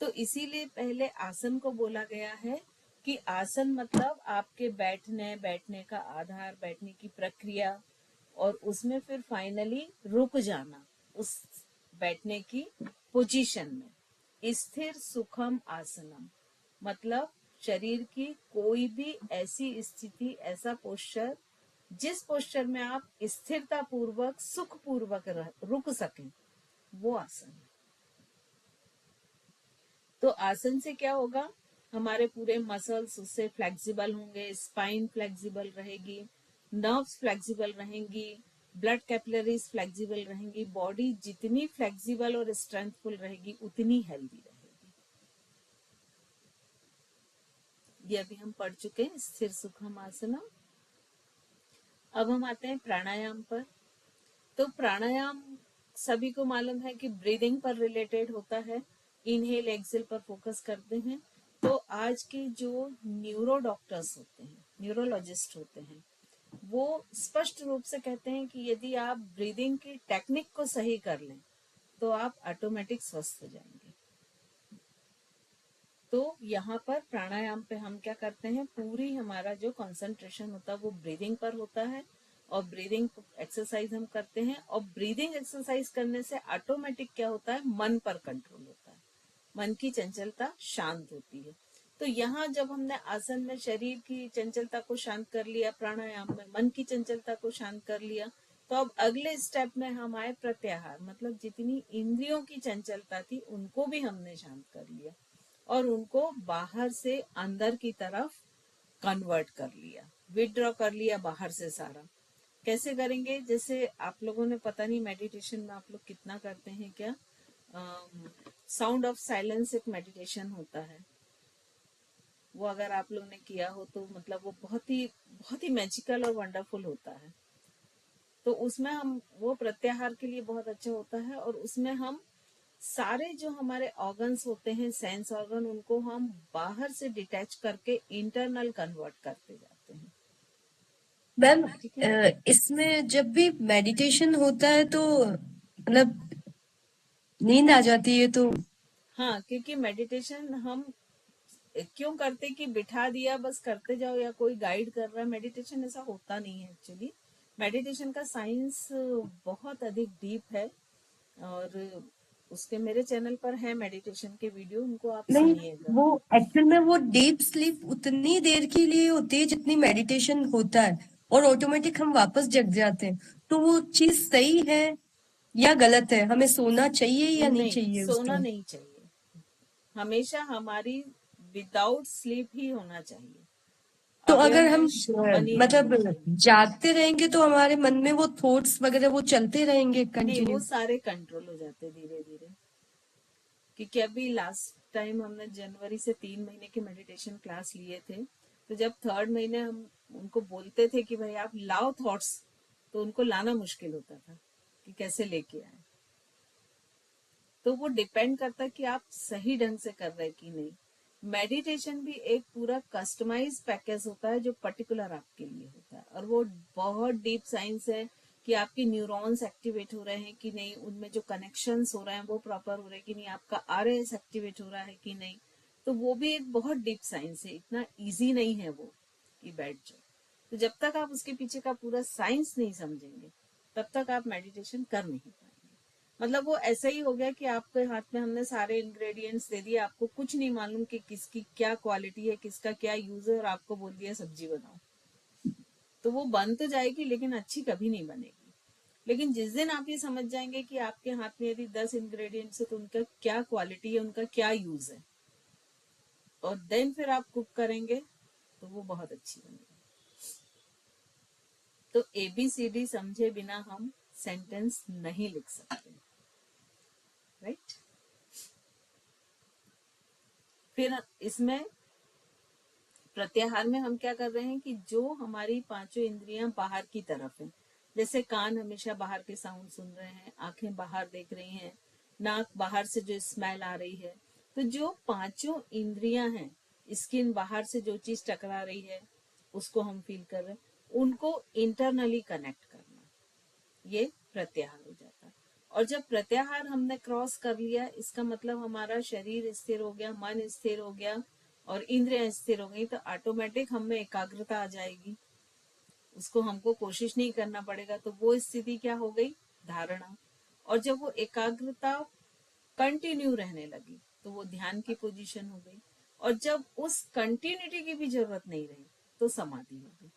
तो इसीलिए पहले आसन को बोला गया है कि आसन मतलब आपके बैठने का आधार, बैठने की प्रक्रिया, और उसमें फिर फाइनली रुक जाना उस बैठने की पोजीशन में। स्थिर सुखम आसनम मतलब शरीर की कोई भी ऐसी स्थिति, ऐसा पोस्चर जिस पोस्चर में आप स्थिरता पूर्वक सुख पूर्वक रुक सकें, वो आसन है। तो आसन से क्या होगा, हमारे पूरे मसल्स उससे फ्लेक्सिबल होंगे, स्पाइन फ्लेक्सिबल रहेगी, नर्व्स फ्लेक्सिबल रहेंगी, ब्लड कैपिलरीज फ्लेक्सिबल रहेंगी। बॉडी जितनी फ्लेक्सिबल और स्ट्रेंथफुल रहेगी उतनी हेल्दी रहेगी। ये अभी हम पढ़ चुके हैं स्थिर सुखम आसनम। अब हम आते हैं प्राणायाम पर। तो प्राणायाम सभी को मालूम है कि ब्रीदिंग पर रिलेटेड होता है, इनहेल एक्सेल पर फोकस करते हैं। तो आज के जो न्यूरो डॉक्टर्स होते हैं, न्यूरोलॉजिस्ट होते हैं, वो स्पष्ट रूप से कहते हैं कि यदि आप ब्रीदिंग की टेक्निक को सही कर लें तो आप ऑटोमेटिक स्वस्थ हो जाएंगे। तो यहाँ पर प्राणायाम पे हम क्या करते हैं, पूरी हमारा जो कंसंट्रेशन होता है वो ब्रीदिंग पर होता है, और ब्रीदिंग एक्सरसाइज हम करते हैं। और ब्रीदिंग एक्सरसाइज करने से ऑटोमेटिक क्या होता है, मन पर कंट्रोल होता है, मन की चंचलता शांत होती है। तो यहाँ जब हमने आसन में शरीर की चंचलता को शांत कर लिया, प्राणायाम में मन की चंचलता को शांत कर लिया, तो अब अगले स्टेप में हम आए प्रत्याहार, मतलब जितनी इंद्रियों की चंचलता थी उनको भी हमने शांत कर लिया और उनको बाहर से अंदर की तरफ कन्वर्ट कर लिया, विड्रॉ कर लिया बाहर से सारा। कैसे करेंगे, जैसे आप लोगों ने, पता नहीं मेडिटेशन में आप लोग कितना करते हैं क्या, साउंड ऑफ साइलेंस एक मेडिटेशन होता है, वो अगर आप लोग ने किया हो तो मतलब वो बहुत ही मैजिकल और वंडरफुल होता है। तो उसमें हम, वो प्रत्याहार के लिए बहुत अच्छा होता है, और उसमें हम सारे जो हमारे ऑर्गन्स होते हैं, सेंस ऑर्गन, उनको हम बाहर से डिटैच करके इंटरनल कन्वर्ट करते जाते हैं। मैम ठीक है। इसमें जब भी मेडिटेशन होता है तो मतलब नींद आ जाती है तो हाँ, क्योंकि मेडिटेशन हम क्यों करते कि बिठा दिया बस करते जाओ या कोई गाइड कर रहा है, मेडिटेशन ऐसा होता नहीं है एक्चुअली। मेडिटेशन का साइंस बहुत अधिक डीप है, और उसके मेरे चैनल पर है मेडिटेशन के वीडियो, उनको आप नहीं, सुनिएगा। वो एक्चुअल में वो डीप स्लीप उतनी देर के लिए होती है जितनी मेडिटेशन होता है, और ऑटोमेटिक हम वापस जग जाते हैं। तो वो चीज सही है या गलत है, हमें सोना चाहिए या नहीं नहीं, चाहिए उस सोना टाइम? नहीं चाहिए, हमेशा हमारी विदाउट स्लीप ही होना चाहिए, तो अगर हम अवेयरनेस बनी मतलब रहनी चाहिए। जागते रहेंगे तो हमारे मन में वो थॉट्स वगैरह वो चलते रहेंगे नहीं, वो कंटिन्यू? सारे कंट्रोल हो जाते धीरे धीरे, क्योंकि अभी लास्ट टाइम हमने जनवरी से 3 महीने की मेडिटेशन क्लास लिए थे, तो जब 3rd महीने हम उनको बोलते थे कि भाई आप लाओ थॉट्स, तो उनको लाना मुश्किल होता था कि कैसे लेके आए। तो वो डिपेंड करता है कि आप सही ढंग से कर रहे कि नहीं। मेडिटेशन भी एक पूरा कस्टमाइज पैकेज होता है जो पर्टिकुलर आपके लिए होता है, और वो बहुत डीप साइंस है कि आपके न्यूरॉन्स एक्टिवेट हो रहे हैं कि नहीं, उनमें जो कनेक्शंस हो रहे हैं वो प्रॉपर हो रहे हैं कि नहीं, आपका आरएस एक्टिवेट हो रहा है कि नहीं। तो वो भी एक बहुत डीप साइंस है, इतना इजी नहीं है वो कि बैठ जाओ। तो जब तक आप उसके पीछे का पूरा साइंस नहीं समझेंगे तब तक आप मेडिटेशन कर नहीं पाएंगे। मतलब वो ऐसा ही हो गया कि आपके हाथ में हमने सारे इंग्रेडिएंट्स दे दिए, आपको कुछ नहीं मालूम कि किसकी क्या क्वालिटी है, किसका क्या यूज है, और आपको बोल दिया सब्जी बनाओ। तो वो बन तो जाएगी लेकिन अच्छी कभी नहीं बनेगी। लेकिन जिस दिन आप ये समझ जाएंगे कि आपके हाथ में यदि 10 इंग्रेडिएंट्स है तो उनका क्या क्वालिटी है, उनका क्या यूज है, और देन फिर आप कुक करेंगे तो वो बहुत अच्छी बनेगी। तो ABCD समझे बिना हम सेंटेंस नहीं लिख सकते, राइट। फिर इसमें प्रत्याहार में हम क्या कर रहे हैं कि जो हमारी पांचों इंद्रियां बाहर की तरफ हैं, जैसे कान हमेशा बाहर के साउंड सुन रहे हैं, आंखें बाहर देख रही हैं, नाक बाहर से जो स्मेल आ रही है, तो जो पांचों इंद्रियां हैं, स्किन बाहर से जो चीज टकरा रही है उसको हम फील कर रहे हैं, उनको इंटरनली कनेक्ट करना, ये प्रत्याहार हो जाता है। और जब प्रत्याहार हमने क्रॉस कर लिया, इसका मतलब हमारा शरीर स्थिर हो गया, मन स्थिर हो गया और इंद्रियां स्थिर हो गई, तो ऑटोमेटिक हमें एकाग्रता आ जाएगी, उसको हमको कोशिश नहीं करना पड़ेगा। तो वो स्थिति क्या हो गई? धारणा। और जब वो एकाग्रता कंटिन्यू रहने लगी तो वो ध्यान की पोजीशन हो गई। और जब उस कंटिन्यूटी की भी जरूरत नहीं रही तो समाधि हो गई।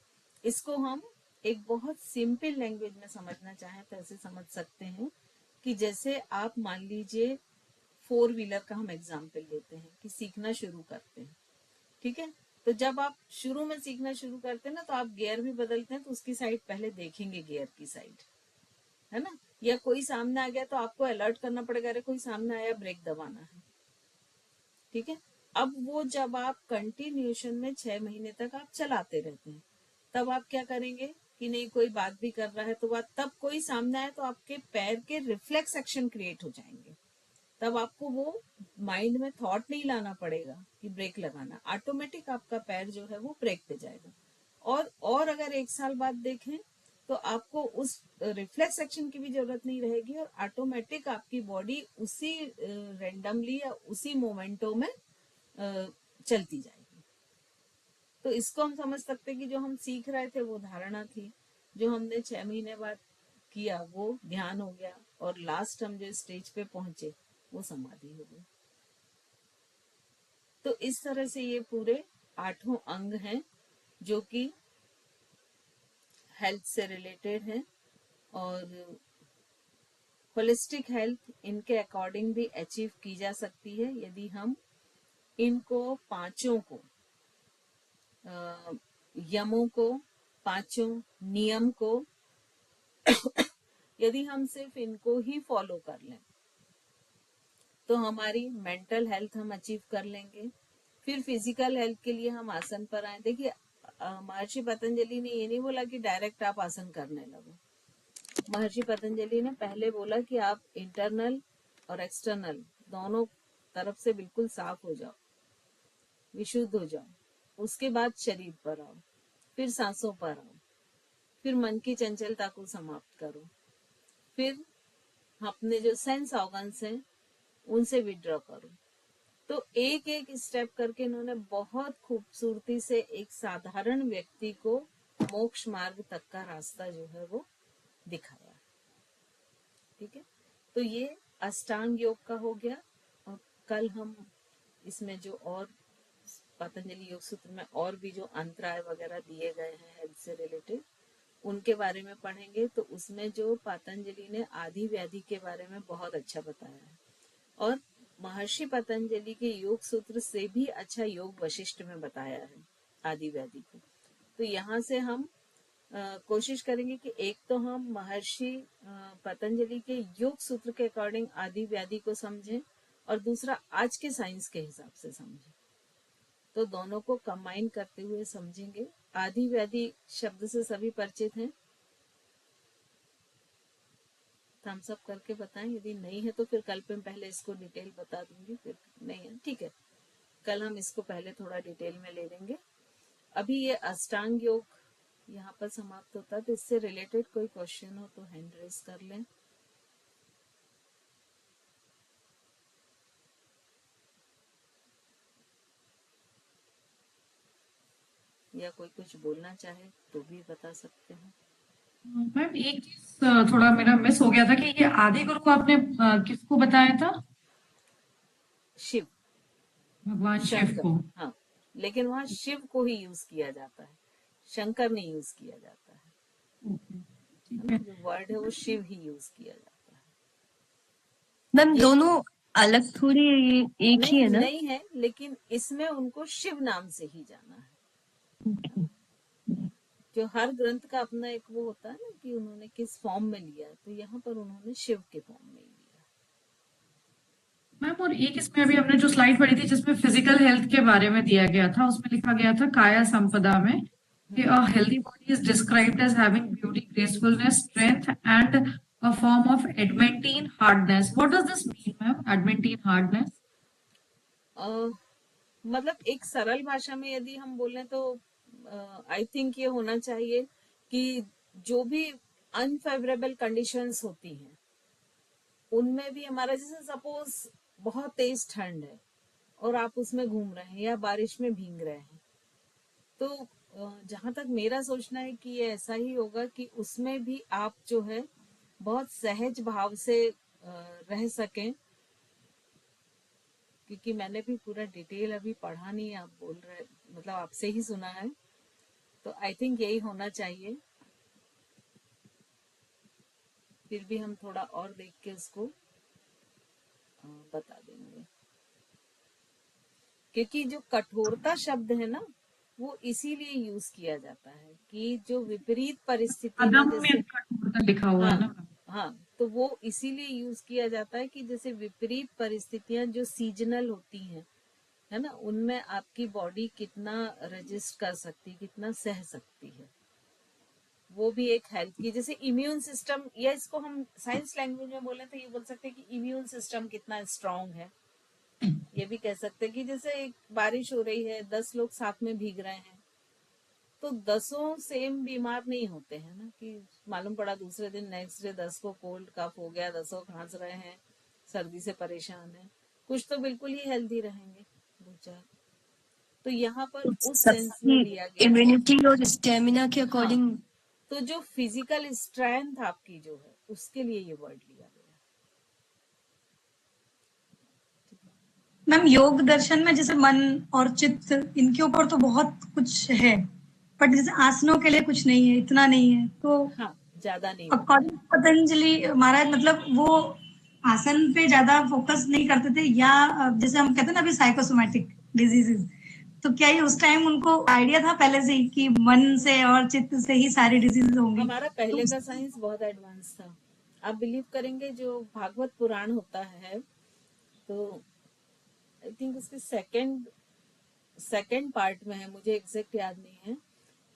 इसको हम एक बहुत सिंपल लैंग्वेज में समझना चाहें तो ऐसे समझ सकते हैं कि जैसे आप मान लीजिए 4 व्हीलर का हम एग्जाम्पल लेते हैं कि सीखना शुरू करते हैं, ठीक है। तो जब आप शुरू में सीखना शुरू करते हैं ना, तो आप गियर भी बदलते हैं तो उसकी साइड पहले देखेंगे, गियर की साइड, है ना। या कोई सामने आ गया तो आपको अलर्ट करना पड़ेगा, अरे कोई सामने आया, ब्रेक दबाना है, ठीक है। अब वो जब आप कंटिन्यूशन में 6 महीने तक आप चलाते रहते हैं, तब आप क्या करेंगे कि नहीं कोई बात भी कर रहा है तो बात, तब कोई सामने आए तो आपके पैर के रिफ्लेक्स एक्शन क्रिएट हो जाएंगे। तब आपको वो माइंड में थॉट नहीं लाना पड़ेगा कि ब्रेक लगाना, ऑटोमेटिक आपका पैर जो है वो ब्रेक पे जाएगा। और अगर 1 साल बाद देखें तो आपको उस रिफ्लेक्स एक्शन की भी जरूरत नहीं रहेगी और ऑटोमेटिक आपकी बॉडी उसी रेंडमली या उसी मोमेंटो में चलती जाएगी। तो इसको हम समझ सकते हैं कि जो हम सीख रहे थे वो धारणा थी, जो हमने 6 महीने बाद किया वो ध्यान हो गया, और लास्ट हम जो स्टेज पे पहुंचे वो समाधि हो गई। तो इस तरह से ये पूरे 8 अंग हैं जो कि हेल्थ से रिलेटेड हैं, और होलिस्टिक हेल्थ इनके अकॉर्डिंग भी अचीव की जा सकती है यदि हम इनको पांचों को, यमों को, पांचों नियम को यदि हम सिर्फ इनको ही फॉलो कर लें तो हमारी मेंटल हेल्थ हम अचीव कर लेंगे। फिर फिजिकल हेल्थ के लिए हम आसन पर आए। देखिए महर्षि पतंजलि ने ये नहीं बोला कि डायरेक्ट आप आसन करने लगो। महर्षि पतंजलि ने पहले बोला कि आप इंटरनल और एक्सटर्नल दोनों तरफ से बिल्कुल साफ हो जाओ, विशुद्ध हो जाओ, उसके बाद शरीर पर आओ, फिर सांसों पर आओ, फिर मन की चंचलता को समाप्त करो, फिर अपने जो सेंस ऑर्गन्स हैं उनसे विड्रॉ करो। तो एक एक स्टेप करके इन्होंने बहुत खूबसूरती से एक साधारण व्यक्ति को मोक्ष मार्ग तक का रास्ता जो है वो दिखाया, ठीक है। तो ये अष्टांग योग का हो गया, और कल हम इसमें जो और पतंजलि योग सूत्र में और भी जो अंतराय वगैरह दिए गए हैं हेल्थ से रिलेटेड उनके बारे में पढ़ेंगे। तो उसमें जो पतंजलि ने आदि व्याधि के बारे में बहुत अच्छा बताया है, और महर्षि पतंजलि के योग सूत्र से भी अच्छा योग वशिष्ठ में बताया है आदि व्याधि को। तो यहाँ से हम कोशिश करेंगे कि एक तो हम महर्षि पतंजलि के योग सूत्र के अकॉर्डिंग आदि व्याधि को समझें, और दूसरा आज के साइंस के हिसाब से समझें। तो दोनों को कंबाइन करते हुए समझेंगे। आदि व्याधि शब्द से सभी परिचित हैं? थम्स अप करके बताएं यदि नहीं है, तो फिर कल पे पहले इसको डिटेल बता दूंगी। फिर नहीं है, ठीक है, कल हम इसको पहले थोड़ा डिटेल में ले लेंगे। अभी ये अष्टांग योग यहाँ पर समाप्त होता है। तो इससे रिलेटेड कोई क्वेश्चन हो तो हैंड रेज कर लें। या कोई कुछ बोलना चाहे तो भी बता सकते हैं। मैम एक चीज थोड़ा मेरा मिस हो गया था कि ये आदि गुरु को आपने किसको बताया था? शिव, भगवान शिव शंकर, को। हाँ, लेकिन वहाँ शिव को ही यूज किया जाता है, शंकर नहीं यूज किया जाता है। ओके, ठीक है ना, है। जो वर्ड है वो शिव ही यूज किया जाता है। मैम ये दोनों अलग थोड़ी है, ये एक ही नहीं है ना? नहीं है, लेकिन इसमें उनको शिव नाम से ही जाना है। जो हर ग्रंथ का अपना एक वो होता है ना कि उन्होंने किस फॉर्म में लिया, तो यहाँ पर उन्होंने शिव के फॉर्म में लिया। मैम और एक इसमें अभी हमने जो स्लाइड पढ़ी थी जिसमें फिजिकल हेल्थ के बारे में दिया गया था, उसमें लिखा गया था काया संपदा में कि a healthy body is described as having beauty, gracefulness, strength and a form of adamantine hardness. What does this mean, ma'am? Adamantine hardness? मतलब एक सरल भाषा में यदि हम बोलें तो आई थिंक ये होना चाहिए कि जो भी अनफेवरेबल कंडीशंस होती हैं उनमें भी हमारा, जैसे सपोज बहुत तेज ठंड है और आप उसमें घूम रहे हैं या बारिश में भीग रहे हैं, तो जहां तक मेरा सोचना है कि ये ऐसा ही होगा कि उसमें भी आप जो है बहुत सहज भाव से रह सकें, क्योंकि मैंने भी पूरा डिटेल अभी पढ़ा नहीं है, आप बोल रहे मतलब आपसे ही सुना है, तो आई थिंक यही होना चाहिए। फिर भी हम थोड़ा और देख के उसको बता देंगे, क्योंकि जो कठोरता शब्द है ना वो इसीलिए यूज किया जाता है कि जो विपरीत परिस्थिति में, कदम में जैसे कठोरता लिखा हुआ है हाँ ना। हाँ, तो वो इसीलिए यूज किया जाता है कि जैसे विपरीत परिस्थितियां जो सीजनल होती हैं, है ना, उनमें आपकी बॉडी कितना रजिस्ट कर सकती है, कितना सह सकती है। वो भी एक हेल्थ की, जैसे इम्यून सिस्टम, या इसको हम साइंस लैंग्वेज में बोले तो ये बोल सकते हैं कि इम्यून सिस्टम कितना स्ट्रांग है। ये भी कह सकते हैं कि जैसे एक बारिश हो रही है, 10 लोग साथ में भीग रहे हैं, तो 10 सेम बीमार नहीं होते हैं ना, कि मालूम पड़ा दूसरे दिन नेक्स्ट डे 10 को कोल्ड कफ हो गया, 10 खांस रहे हैं, सर्दी से परेशान है, कुछ तो बिल्कुल ही हेल्दी रहेंगे दो चार। तो यहाँ पर उस सेंस में सबकी लिया गया है। इम्यूनिटी और स्टेमिना के हाँ, अकॉर्डिंग। तो जो फिजिकल स्ट्रेंथ आपकी जो है उसके लिए ये वर्ड लिया गया। मैम योग दर्शन में जैसे मन और चित्त इनके ऊपर तो बहुत कुछ है, बट जैसे आसनों के लिए कुछ नहीं है, इतना नहीं है, तो हाँ, ज्यादा नहीं होता है। अकॉर्डिंग पतंजलि महाराज मतलब वो आसन पे ज्यादा फोकस नहीं करते थे, या जैसे हम कहते हैं ना अभी साइकोसोमैटिक डिजीजेस, तो क्या ये उस टाइम उनको आइडिया था पहले से ही कि मन से और चित्त से ही सारी डिजीज होंगी? हमारा तो पहले का साइंस बहुत एडवांस था। आप बिलीव करेंगे, जो भागवत पुराण होता है, तो आई थिंक उसके सेकंड पार्ट में है, मुझे एग्जैक्ट याद नहीं है,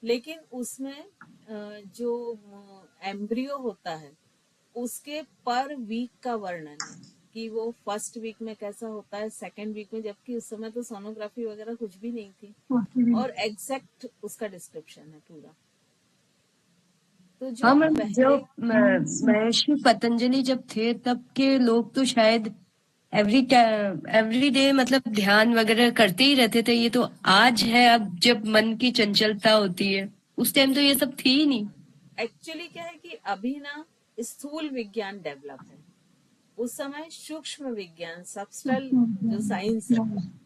लेकिन उसमें जो एम्ब्रियो होता है उसके पर वीक का वर्णन है कि वो फर्स्ट वीक में कैसा होता है, सेकंड वीक में, जबकि उस समय तो सोनोग्राफी वगैरह कुछ भी नहीं थी, और एग्जैक्ट उसका डिस्क्रिप्शन है पूरा। तो जो हाँ मैम, पहले, जब महर्षि पतंजलि जब थे तब के लोग तो शायद एवरी डे मतलब ध्यान वगैरह करते ही रहते थे। ये तो आज है, अब जब मन की चंचलता होती है, उस टाइम तो ये सब थी ही नहीं। एक्चुअली क्या है कि अभी ना स्थूल विज्ञान डेवलप है, उस समय सूक्ष्म विज्ञान, सबस्टल जो साइंस है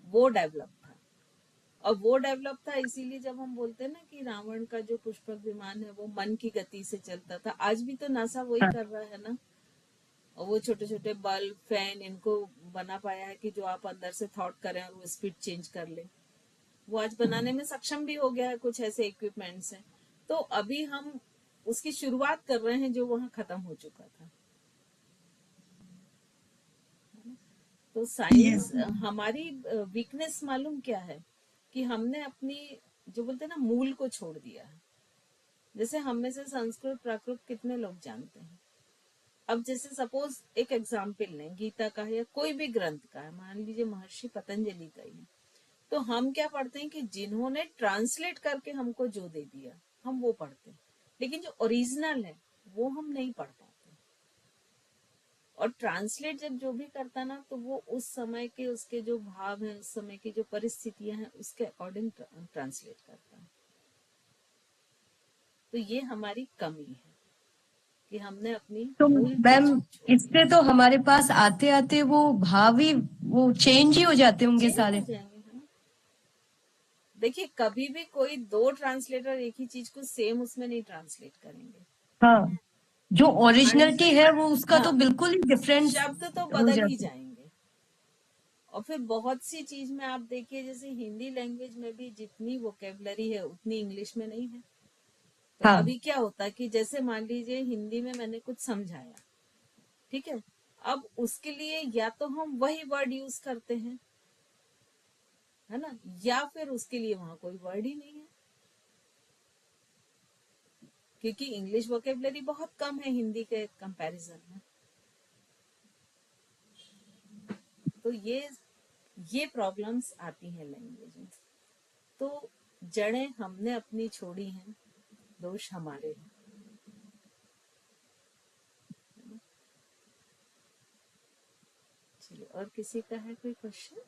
वो डेवलप था। और वो डेवलप था इसीलिए जब हम बोलते हैं ना कि रावण का जो पुष्पक विमान है वो मन की गति से चलता था, आज भी तो नासा वही हाँ। कर रहा है ना। और वो छोटे छोटे बल्ब, फैन, इनको बना पाया है कि जो आप अंदर से थॉट करें और वो स्पीड चेंज कर ले, वो आज बनाने में सक्षम भी हो गया है, कुछ ऐसे इक्विपमेंट्स हैं। तो अभी हम उसकी शुरुआत कर रहे हैं जो वहां खत्म हो चुका था। तो साइंस, हमारी वीकनेस मालूम क्या है कि हमने अपनी, जो बोलते हैं ना, मूल को छोड़ दिया है। जैसे हम में से संस्कृत प्राकृत कितने लोग जानते हैं? अब जैसे सपोज एक एग्जाम्पल लें, गीता का है या कोई भी ग्रंथ का है, मान लीजिए महर्षि पतंजलि का ही है, तो हम क्या पढ़ते हैं कि जिन्होंने ट्रांसलेट करके हमको जो दे दिया हम वो पढ़ते हैं, लेकिन जो ओरिजिनल है वो हम नहीं पढ़ पाते। और ट्रांसलेट जब जो भी करता ना, तो वो उस समय के उसके जो भाव हैं, उस समय की जो परिस्थितियां हैं उसके अकॉर्डिंग ट्रांसलेट करता है। तो ये हमारी कमी है कि हमने अपनी तो मूल मैम, चीज को छोड़ इससे दिया। तो हमारे पास आते आते वो भाव ही वो चेंज ही हो जाते होंगे चेंज हो सारे। जाएंगे, है ना। देखिए, कभी भी कोई दो ट्रांसलेटर एक ही चीज को सेम उसमें नहीं ट्रांसलेट करेंगे। हाँ, जो अन- ओरिजिनलिटी है वो उसका तो हाँ, बिल्कुल ही डिफरेंस शब्द तो हो बदल ही जाता है। जाएंगे। और फिर बहुत सी चीज में आप देखिए, जैसे हिंदी लैंग्वेज में भी जितनी वोकेबलरी है उतनी इंग्लिश में नहीं है। तो हाँ। अभी क्या होता है कि जैसे मान लीजिए हिंदी में मैंने कुछ समझाया, ठीक है, अब उसके लिए या तो हम वही वर्ड यूज करते हैं, है ना, या फिर उसके लिए वहां कोई वर्ड ही नहीं है, क्योंकि इंग्लिश वोकेबलरी बहुत कम है हिंदी के कंपैरिजन में। तो ये प्रॉब्लम्स आती हैं लैंग्वेज में। तो जड़ें हमने अपनी छोड़ी हैं, दोष हमारे हैं। चलिए, और किसी का है कोई क्वेश्चन?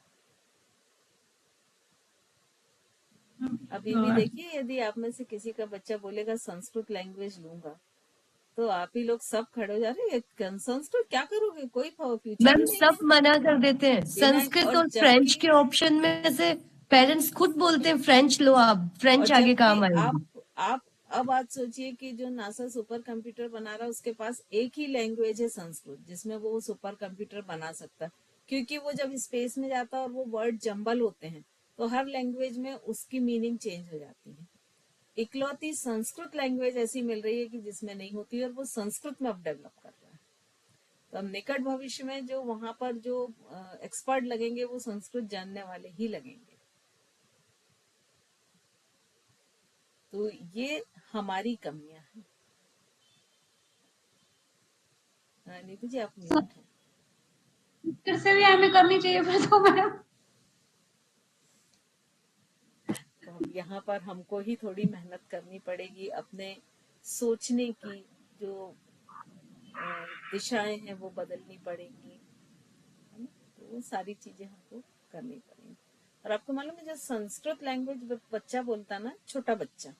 अभी भी देखिए, यदि आप में से किसी का बच्चा बोलेगा संस्कृत लैंग्वेज लूंगा, तो आप ही लोग सब खड़े हो जा रहे हैं, संस्कृत क्या करोगे, कोई फ्यूचर मैम ही नहीं सब है मना कर देते हैं। बिना। संस्कृत और और फ्रेंच जबकि के ऑप्शन में से पेरेंट्स खुद बोलते हैं फ्रेंच लो, आप और फ्रेंच आगे जबकि काम आएगी। आप अब बात सोचिए कि जो नासा सुपर कंप्यूटर बना रहा है उसके पास एक ही लैंग्वेज है संस्कृत, जिसमें वो सुपर कंप्यूटर बना सकता है, क्योंकि वो जब स्पेस में जाता है और वो वर्ड जंबल होते हैं तो हर लैंग्वेज में उसकी मीनिंग चेंज हो जाती है। इकलौती संस्कृत लैंग्वेज ऐसी मिल रही है कि जिसमें नहीं होती, और वो संस्कृत में अब डेवलप कर रहा है। तो अब निकट भविष्य में जो वहां पर जो एक्सपर्ट लगेंगे वो संस्कृत जानने वाले ही लगेंगे। तो ये हमारी कमियां हैं। नीतू जी, आप म्यूट हैं। फिर से भी हमें करनी चाहिए फिर तो मैम। तो अब यहाँ पर हमको ही थोड़ी मेहनत करनी पड़ेगी, अपने सोचने की जो दिशाएं हैं वो बदलनी पड़ेंगी, है ना? तो वो सारी चीजें हमको करनी पड़ेंगी। और आपको मालूम है, जो संस्कृत लैंग्वेज बच्चा बोलता ना, छोटा बच्चा,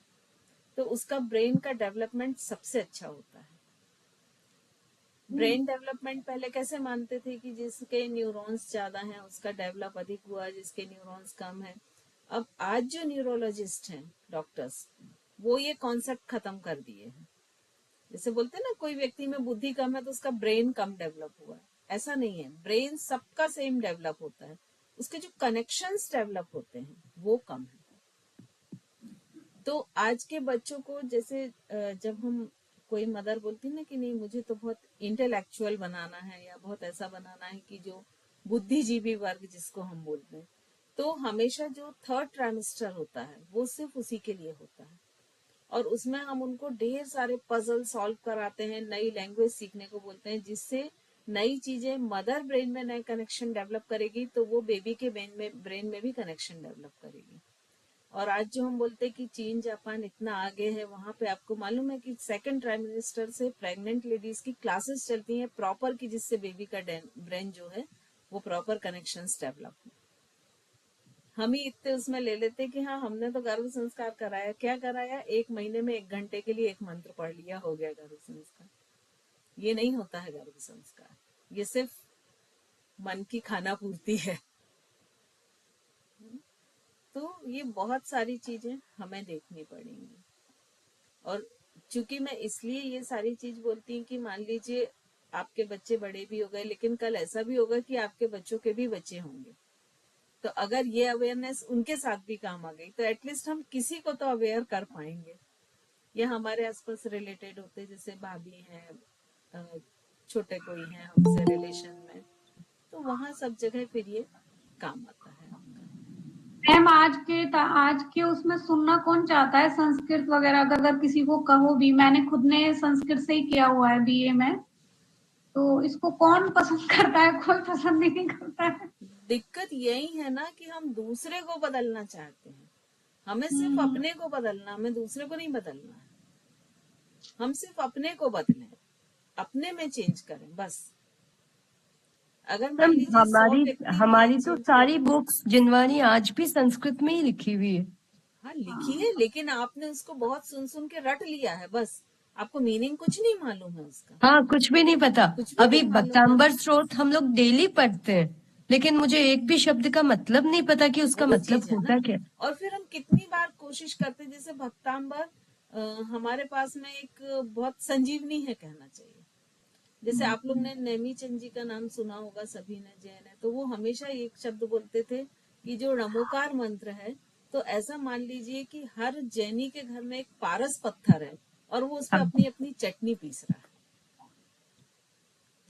तो उसका ब्रेन का डेवलपमेंट सबसे अच्छा होता है। ब्रेन डेवलपमेंट पहले कैसे मानते थे कि जिसके न्यूरॉन्स ज्यादा हैं उसका डेवलप अधिक हुआ, जिसके न्यूरॉन्स कम है। अब आज जो न्यूरोलॉजिस्ट हैं, डॉक्टर्स, वो ये कॉन्सेप्ट खत्म कर दिए हैं। जैसे बोलते हैं ना, कोई व्यक्ति में बुद्धि कम है तो उसका ब्रेन कम डेवलप हुआ है, ऐसा नहीं है। ब्रेन सबका सेम डेवलप होता है, उसके जो कनेक्शंस डेवलप होते हैं वो कम है। तो आज के बच्चों को, जैसे जब हम, कोई मदर बोलती है ना कि नहीं मुझे तो बहुत इंटेलेक्चुअल बनाना है या बहुत ऐसा बनाना है कि जो बुद्धिजीवी वर्ग जिसको हम बोलते हैं, तो हमेशा जो थर्ड ट्राइमेस्टर होता है वो सिर्फ उसी के लिए होता है। और उसमें हम उनको ढेर सारे पजल सॉल्व कराते हैं, नई लैंग्वेज सीखने को बोलते हैं, जिससे नई चीजें मदर ब्रेन में नए कनेक्शन डेवलप करेगी तो वो बेबी के ब्रेन में भी कनेक्शन डेवलप करेगी। और आज जो हम बोलते हैं कि चीन जापान इतना आगे है, वहां पे आपको मालूम है कि सेकंड ट्राइमेस्टर से प्रेग्नेंट लेडीज की क्लासेस चलती हैं प्रॉपर, की जिससे बेबी का ब्रेन जो है वो प्रॉपर कनेक्शंस डेवलप हो। हम ही इतने उसमें ले लेते कि हाँ हमने तो गर्भ संस्कार कराया, क्या कराया, 1 महीने में 1 घंटे के लिए एक मंत्र पढ़ लिया, हो गया गर्भ संस्कार। ये नहीं होता है गर्भ संस्कार, ये सिर्फ मन की खाना पूर्ति है। तो ये बहुत सारी चीजें हमें देखनी पड़ेंगी। और चूंकि मैं इसलिए ये सारी चीज बोलती हूँ कि मान लीजिए आपके बच्चे बड़े भी हो गए, लेकिन कल ऐसा भी होगा कि आपके बच्चों के भी बच्चे होंगे, तो अगर ये अवेयरनेस उनके साथ भी काम आ गई तो एटलीस्ट हम किसी को तो अवेयर कर पाएंगे। या हमारे आसपास रिलेटेड होते, जैसे भाभी हैं, छोटे कोई हैं हमसे रिलेशन में, तो वहां सब जगह फिर ये काम आता है आपका। मैम आज के उसमें सुनना कौन चाहता है संस्कृत वगैरह, अगर किसी को कहो भी, मैंने खुद ने संस्कृत से ही किया हुआ है बीए में, तो इसको कौन पसंद करता है? कोई पसंद ही नहीं करता है। दिक्कत यही है ना कि हम दूसरे को बदलना चाहते हैं, हमें सिर्फ हम्म, अपने को बदलना, हमें दूसरे को नहीं बदलना है। हम सिर्फ अपने को बदलें, अपने में चेंज करें बस। अगर मान मैम लीजिए 100 हमारी व्यक्ति ये हमारी तो चेंज सारी करें। बुक्स जिनवानी आज भी संस्कृत में ही लिखी हुई है। हाँ लिखी है, लेकिन आपने उसको बहुत सुन सुन के रट लिया है, बस आपको मीनिंग कुछ नहीं मालूम है उसका, हाँ, कुछ भी नहीं पता। कुछ भी अभी नहीं मालूम है। भक्तांबर स्त्रोत हम लोग डेली पढ़ते हैं, लेकिन मुझे एक भी शब्द का मतलब नहीं पता कि उसका वही मतलब चीज है ना। होता क्या। और फिर हम कितनी बार कोशिश करते, जैसे भक्तांबर, हमारे पास में एक बहुत संजीवनी है कहना चाहिए। जैसे आप लोग ने नेमी चंद जी का नाम सुना होगा, सभी ने, जैन है, तो वो हमेशा एक शब्द बोलते थे कि जो नमोकार मंत्र है, तो ऐसा मान लीजिए कि हर जैनी के घर में एक पारस पत्थर है और वो उस पर हाँ, अपनी अपनी चटनी पीस रहा है,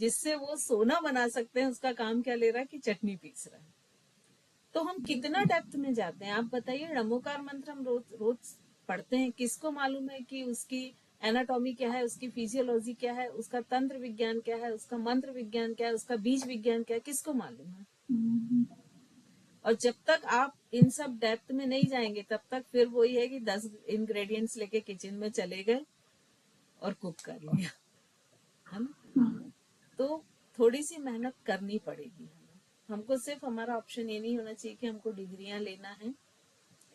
जिससे वो सोना बना सकते हैं। उसका काम क्या ले रहा है कि चटनी पीस रहा है। तो हम कितना डेप्थ में जाते हैं, आप बताइए। नमोकार मंत्र हम रोज रोज पढ़ते हैं, किसको मालूम है कि उसकी एनाटॉमी क्या है, उसकी फिजियोलॉजी क्या है, उसका तंत्र विज्ञान क्या है, उसका मंत्र विज्ञान क्या है, उसका बीज विज्ञान क्या है, किसको मालूम है? और जब तक आप इन सब डेप्थ में नहीं जाएंगे तब तक फिर वही है कि 10 इंग्रेडिएंट्स लेके किचन में चले गए और कुक कर लिया, है ना। तो थोड़ी सी मेहनत करनी पड़ेगी हमें। हमको सिर्फ हमारा ऑप्शन ये नहीं होना चाहिए कि हमको डिग्रियां लेना है।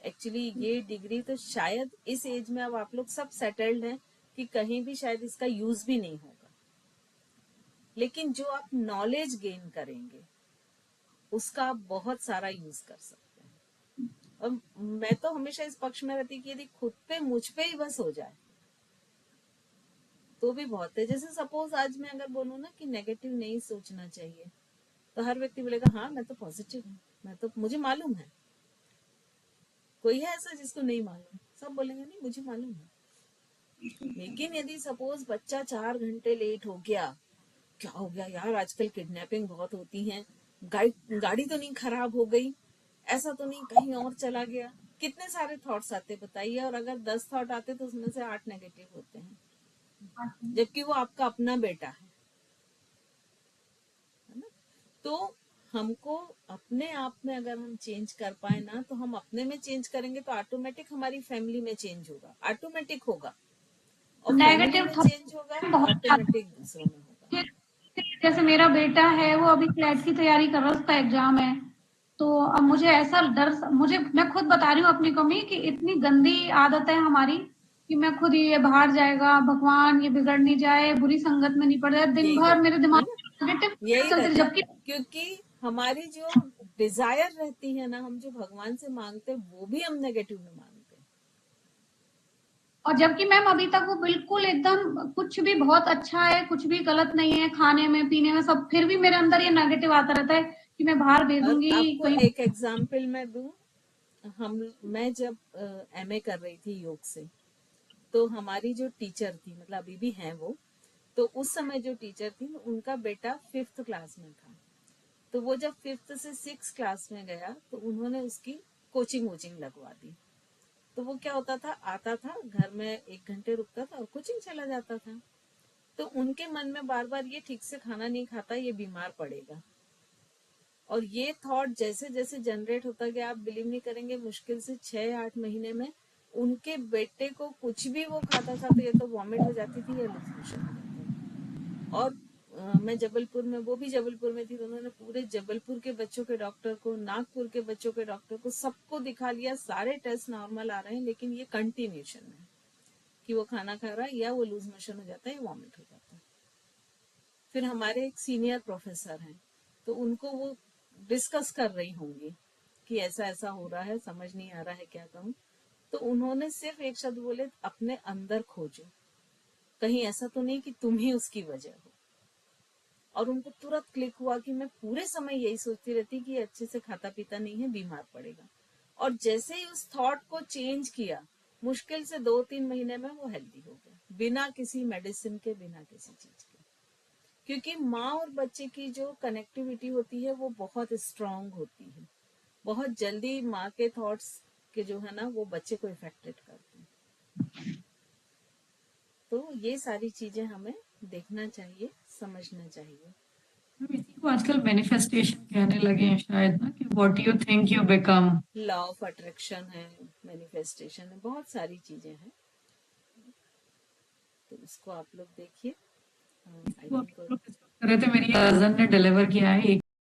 एक्चुअली ये डिग्री तो शायद इस एज में अब आप लोग सब सेटल्ड हैं कि कहीं भी शायद इसका यूज भी नहीं होगा, लेकिन जो आप नॉलेज गेन करेंगे उसका आप बहुत सारा यूज कर सकते हैं। और मैं तो हमेशा इस पक्ष में रहती कि यदि खुद पे मुझ पे ही बस हो जाए तो भी बहुत है। जैसे सपोज आज मैं अगर बोलूँ ना कि नेगेटिव नहीं सोचना चाहिए, तो हर व्यक्ति बोलेगा हाँ मैं तो पॉजिटिव हूँ, मैं तो मुझे मालूम है। कोई है ऐसा जिसको नहीं मालूम? सब बोलेंगे नहीं मुझे मालूम है। लेकिन यदि सपोज बच्चा 4 घंटे लेट हो गया, क्या हो गया यार, आजकल किडनैपिंग बहुत होती है, गाड़ी तो नहीं खराब हो गई, ऐसा तो नहीं कहीं और चला गया, कितने सारे थॉट्स आते बताइए। और अगर 10 थॉट आते तो उसमें से 8 नेगेटिव होते हैं, जबकि वो आपका अपना बेटा है ना। तो हमको अपने आप में अगर हम चेंज कर पाए ना, तो हम अपने में चेंज करेंगे तो ऑटोमेटिक हमारी फैमिली में चेंज होगा, ऑटोमेटिक होगा। और फैमिली नेगेटिव में चेंज होगा थॉट तो बहुत ज्यादा ऑटोमेटिक दूसरों में होगा। है। जैसे मेरा बेटा है, वो अभी क्लैट की तैयारी कर रहा है, उसका एग्जाम है। तो अब मुझे ऐसा डर, मुझे, मैं खुद बता रही हूँ अपनी कमी, कि इतनी गंदी आदत है हमारी कि मैं खुद ये बाहर जाएगा, भगवान ये बिगड़ नहीं जाए, बुरी संगत में नहीं पड़ जाए, दिन यही भर होता मेरे है दिमाग ना, में नेगेटिव यही चलते, रहता है। जबकि क्योंकि हमारी जो डिजायर रहती है ना, हम जो भगवान से मांगते हैं वो भी हम नेगेटिव में मांगते हैं। और जबकि मैम अभी तक वो बिल्कुल एकदम कुछ भी बहुत अच्छा है, कुछ भी गलत नहीं है, खाने में पीने में सब, फिर भी मेरे अंदर ये नेगेटिव आता रहता है कि मैं बाहर और भेजूंगी आपको कहीं। एक एग्जाम्पल मैं दूं, मैं जब एमए कर रही थी योग से, तो हमारी जो टीचर थी, मतलब अभी भी हैं वो, तो उस समय जो टीचर थी उनका बेटा 5th क्लास में था। तो वो जब 5th से 6th क्लास में गया तो उन्होंने उसकी कोचिंग वोचिंग लगवा दी। तो वो क्या होता था, आता था घर में 1 घंटे रुकता था और कोचिंग चला जाता था। तो उनके मन में बार बार ये ठीक से खाना नहीं खाता, ये बीमार पड़ेगा। और ये थॉट जैसे जैसे जनरेट होता गया, आप बिलीव नहीं करेंगे, मुश्किल से 6-8 महीने में उनके बेटे को कुछ भी वो खाता था तो ये तो वॉमिट हो जाती थी या लूज मोशन हो जाता था। और मैं जबलपुर में, वो भी जबलपुर में थी, तो उन्होंने पूरे जबलपुर के बच्चों के डॉक्टर को, नागपुर के बच्चों के डॉक्टर को, सबको दिखा लिया, सारे टेस्ट नॉर्मल आ रहे हैं, लेकिन ये कंटिन्यूशन है कि वो खाना खा रहा है या वो लूज मोशन हो जाता है या वॉमिट हो जाता है। फिर हमारे एक सीनियर प्रोफेसर हैं, तो उनको वो डिस्कस कर रही होंगी कि ऐसा ऐसा हो रहा है, समझ नहीं आ रहा है क्या कहूँ। तो उन्होंने सिर्फ एक शब्द बोले, अपने अंदर खोजो, कहीं ऐसा तो नहीं कि तुम ही उसकी वजह हो। और उनको तुरंत क्लिक हुआ कि मैं पूरे समय यही सोचती रहती कि ये अच्छे से खाता पीता नहीं है, बीमार पड़ेगा। और जैसे ही उस थॉट को चेंज किया, मुश्किल से 2-3 महीने में वो हेल्दी हो गया, बिना किसी मेडिसिन के, बिना किसी चीज के। क्योंकि माँ और बच्चे की जो कनेक्टिविटी होती है वो बहुत स्ट्रांग होती है। बहुत जल्दी माँ के थॉट्स के जो है ना, वो बच्चे को इफेक्टेड करते हैं। तो ये सारी चीजें हमें देखना चाहिए, समझना चाहिए। इसी को आजकल मैनिफेस्टेशन कहने लगे हैं शायद ना, कि what you think you become. Law of attraction है, मैनिफेस्टेशन है, बहुत सारी चीजें हैं। तो इसको आप लोग देखिए। आई वो आप थिंक लोग डिस्कस कर रहे थे, मेरी कजन ने डिलीवर किया है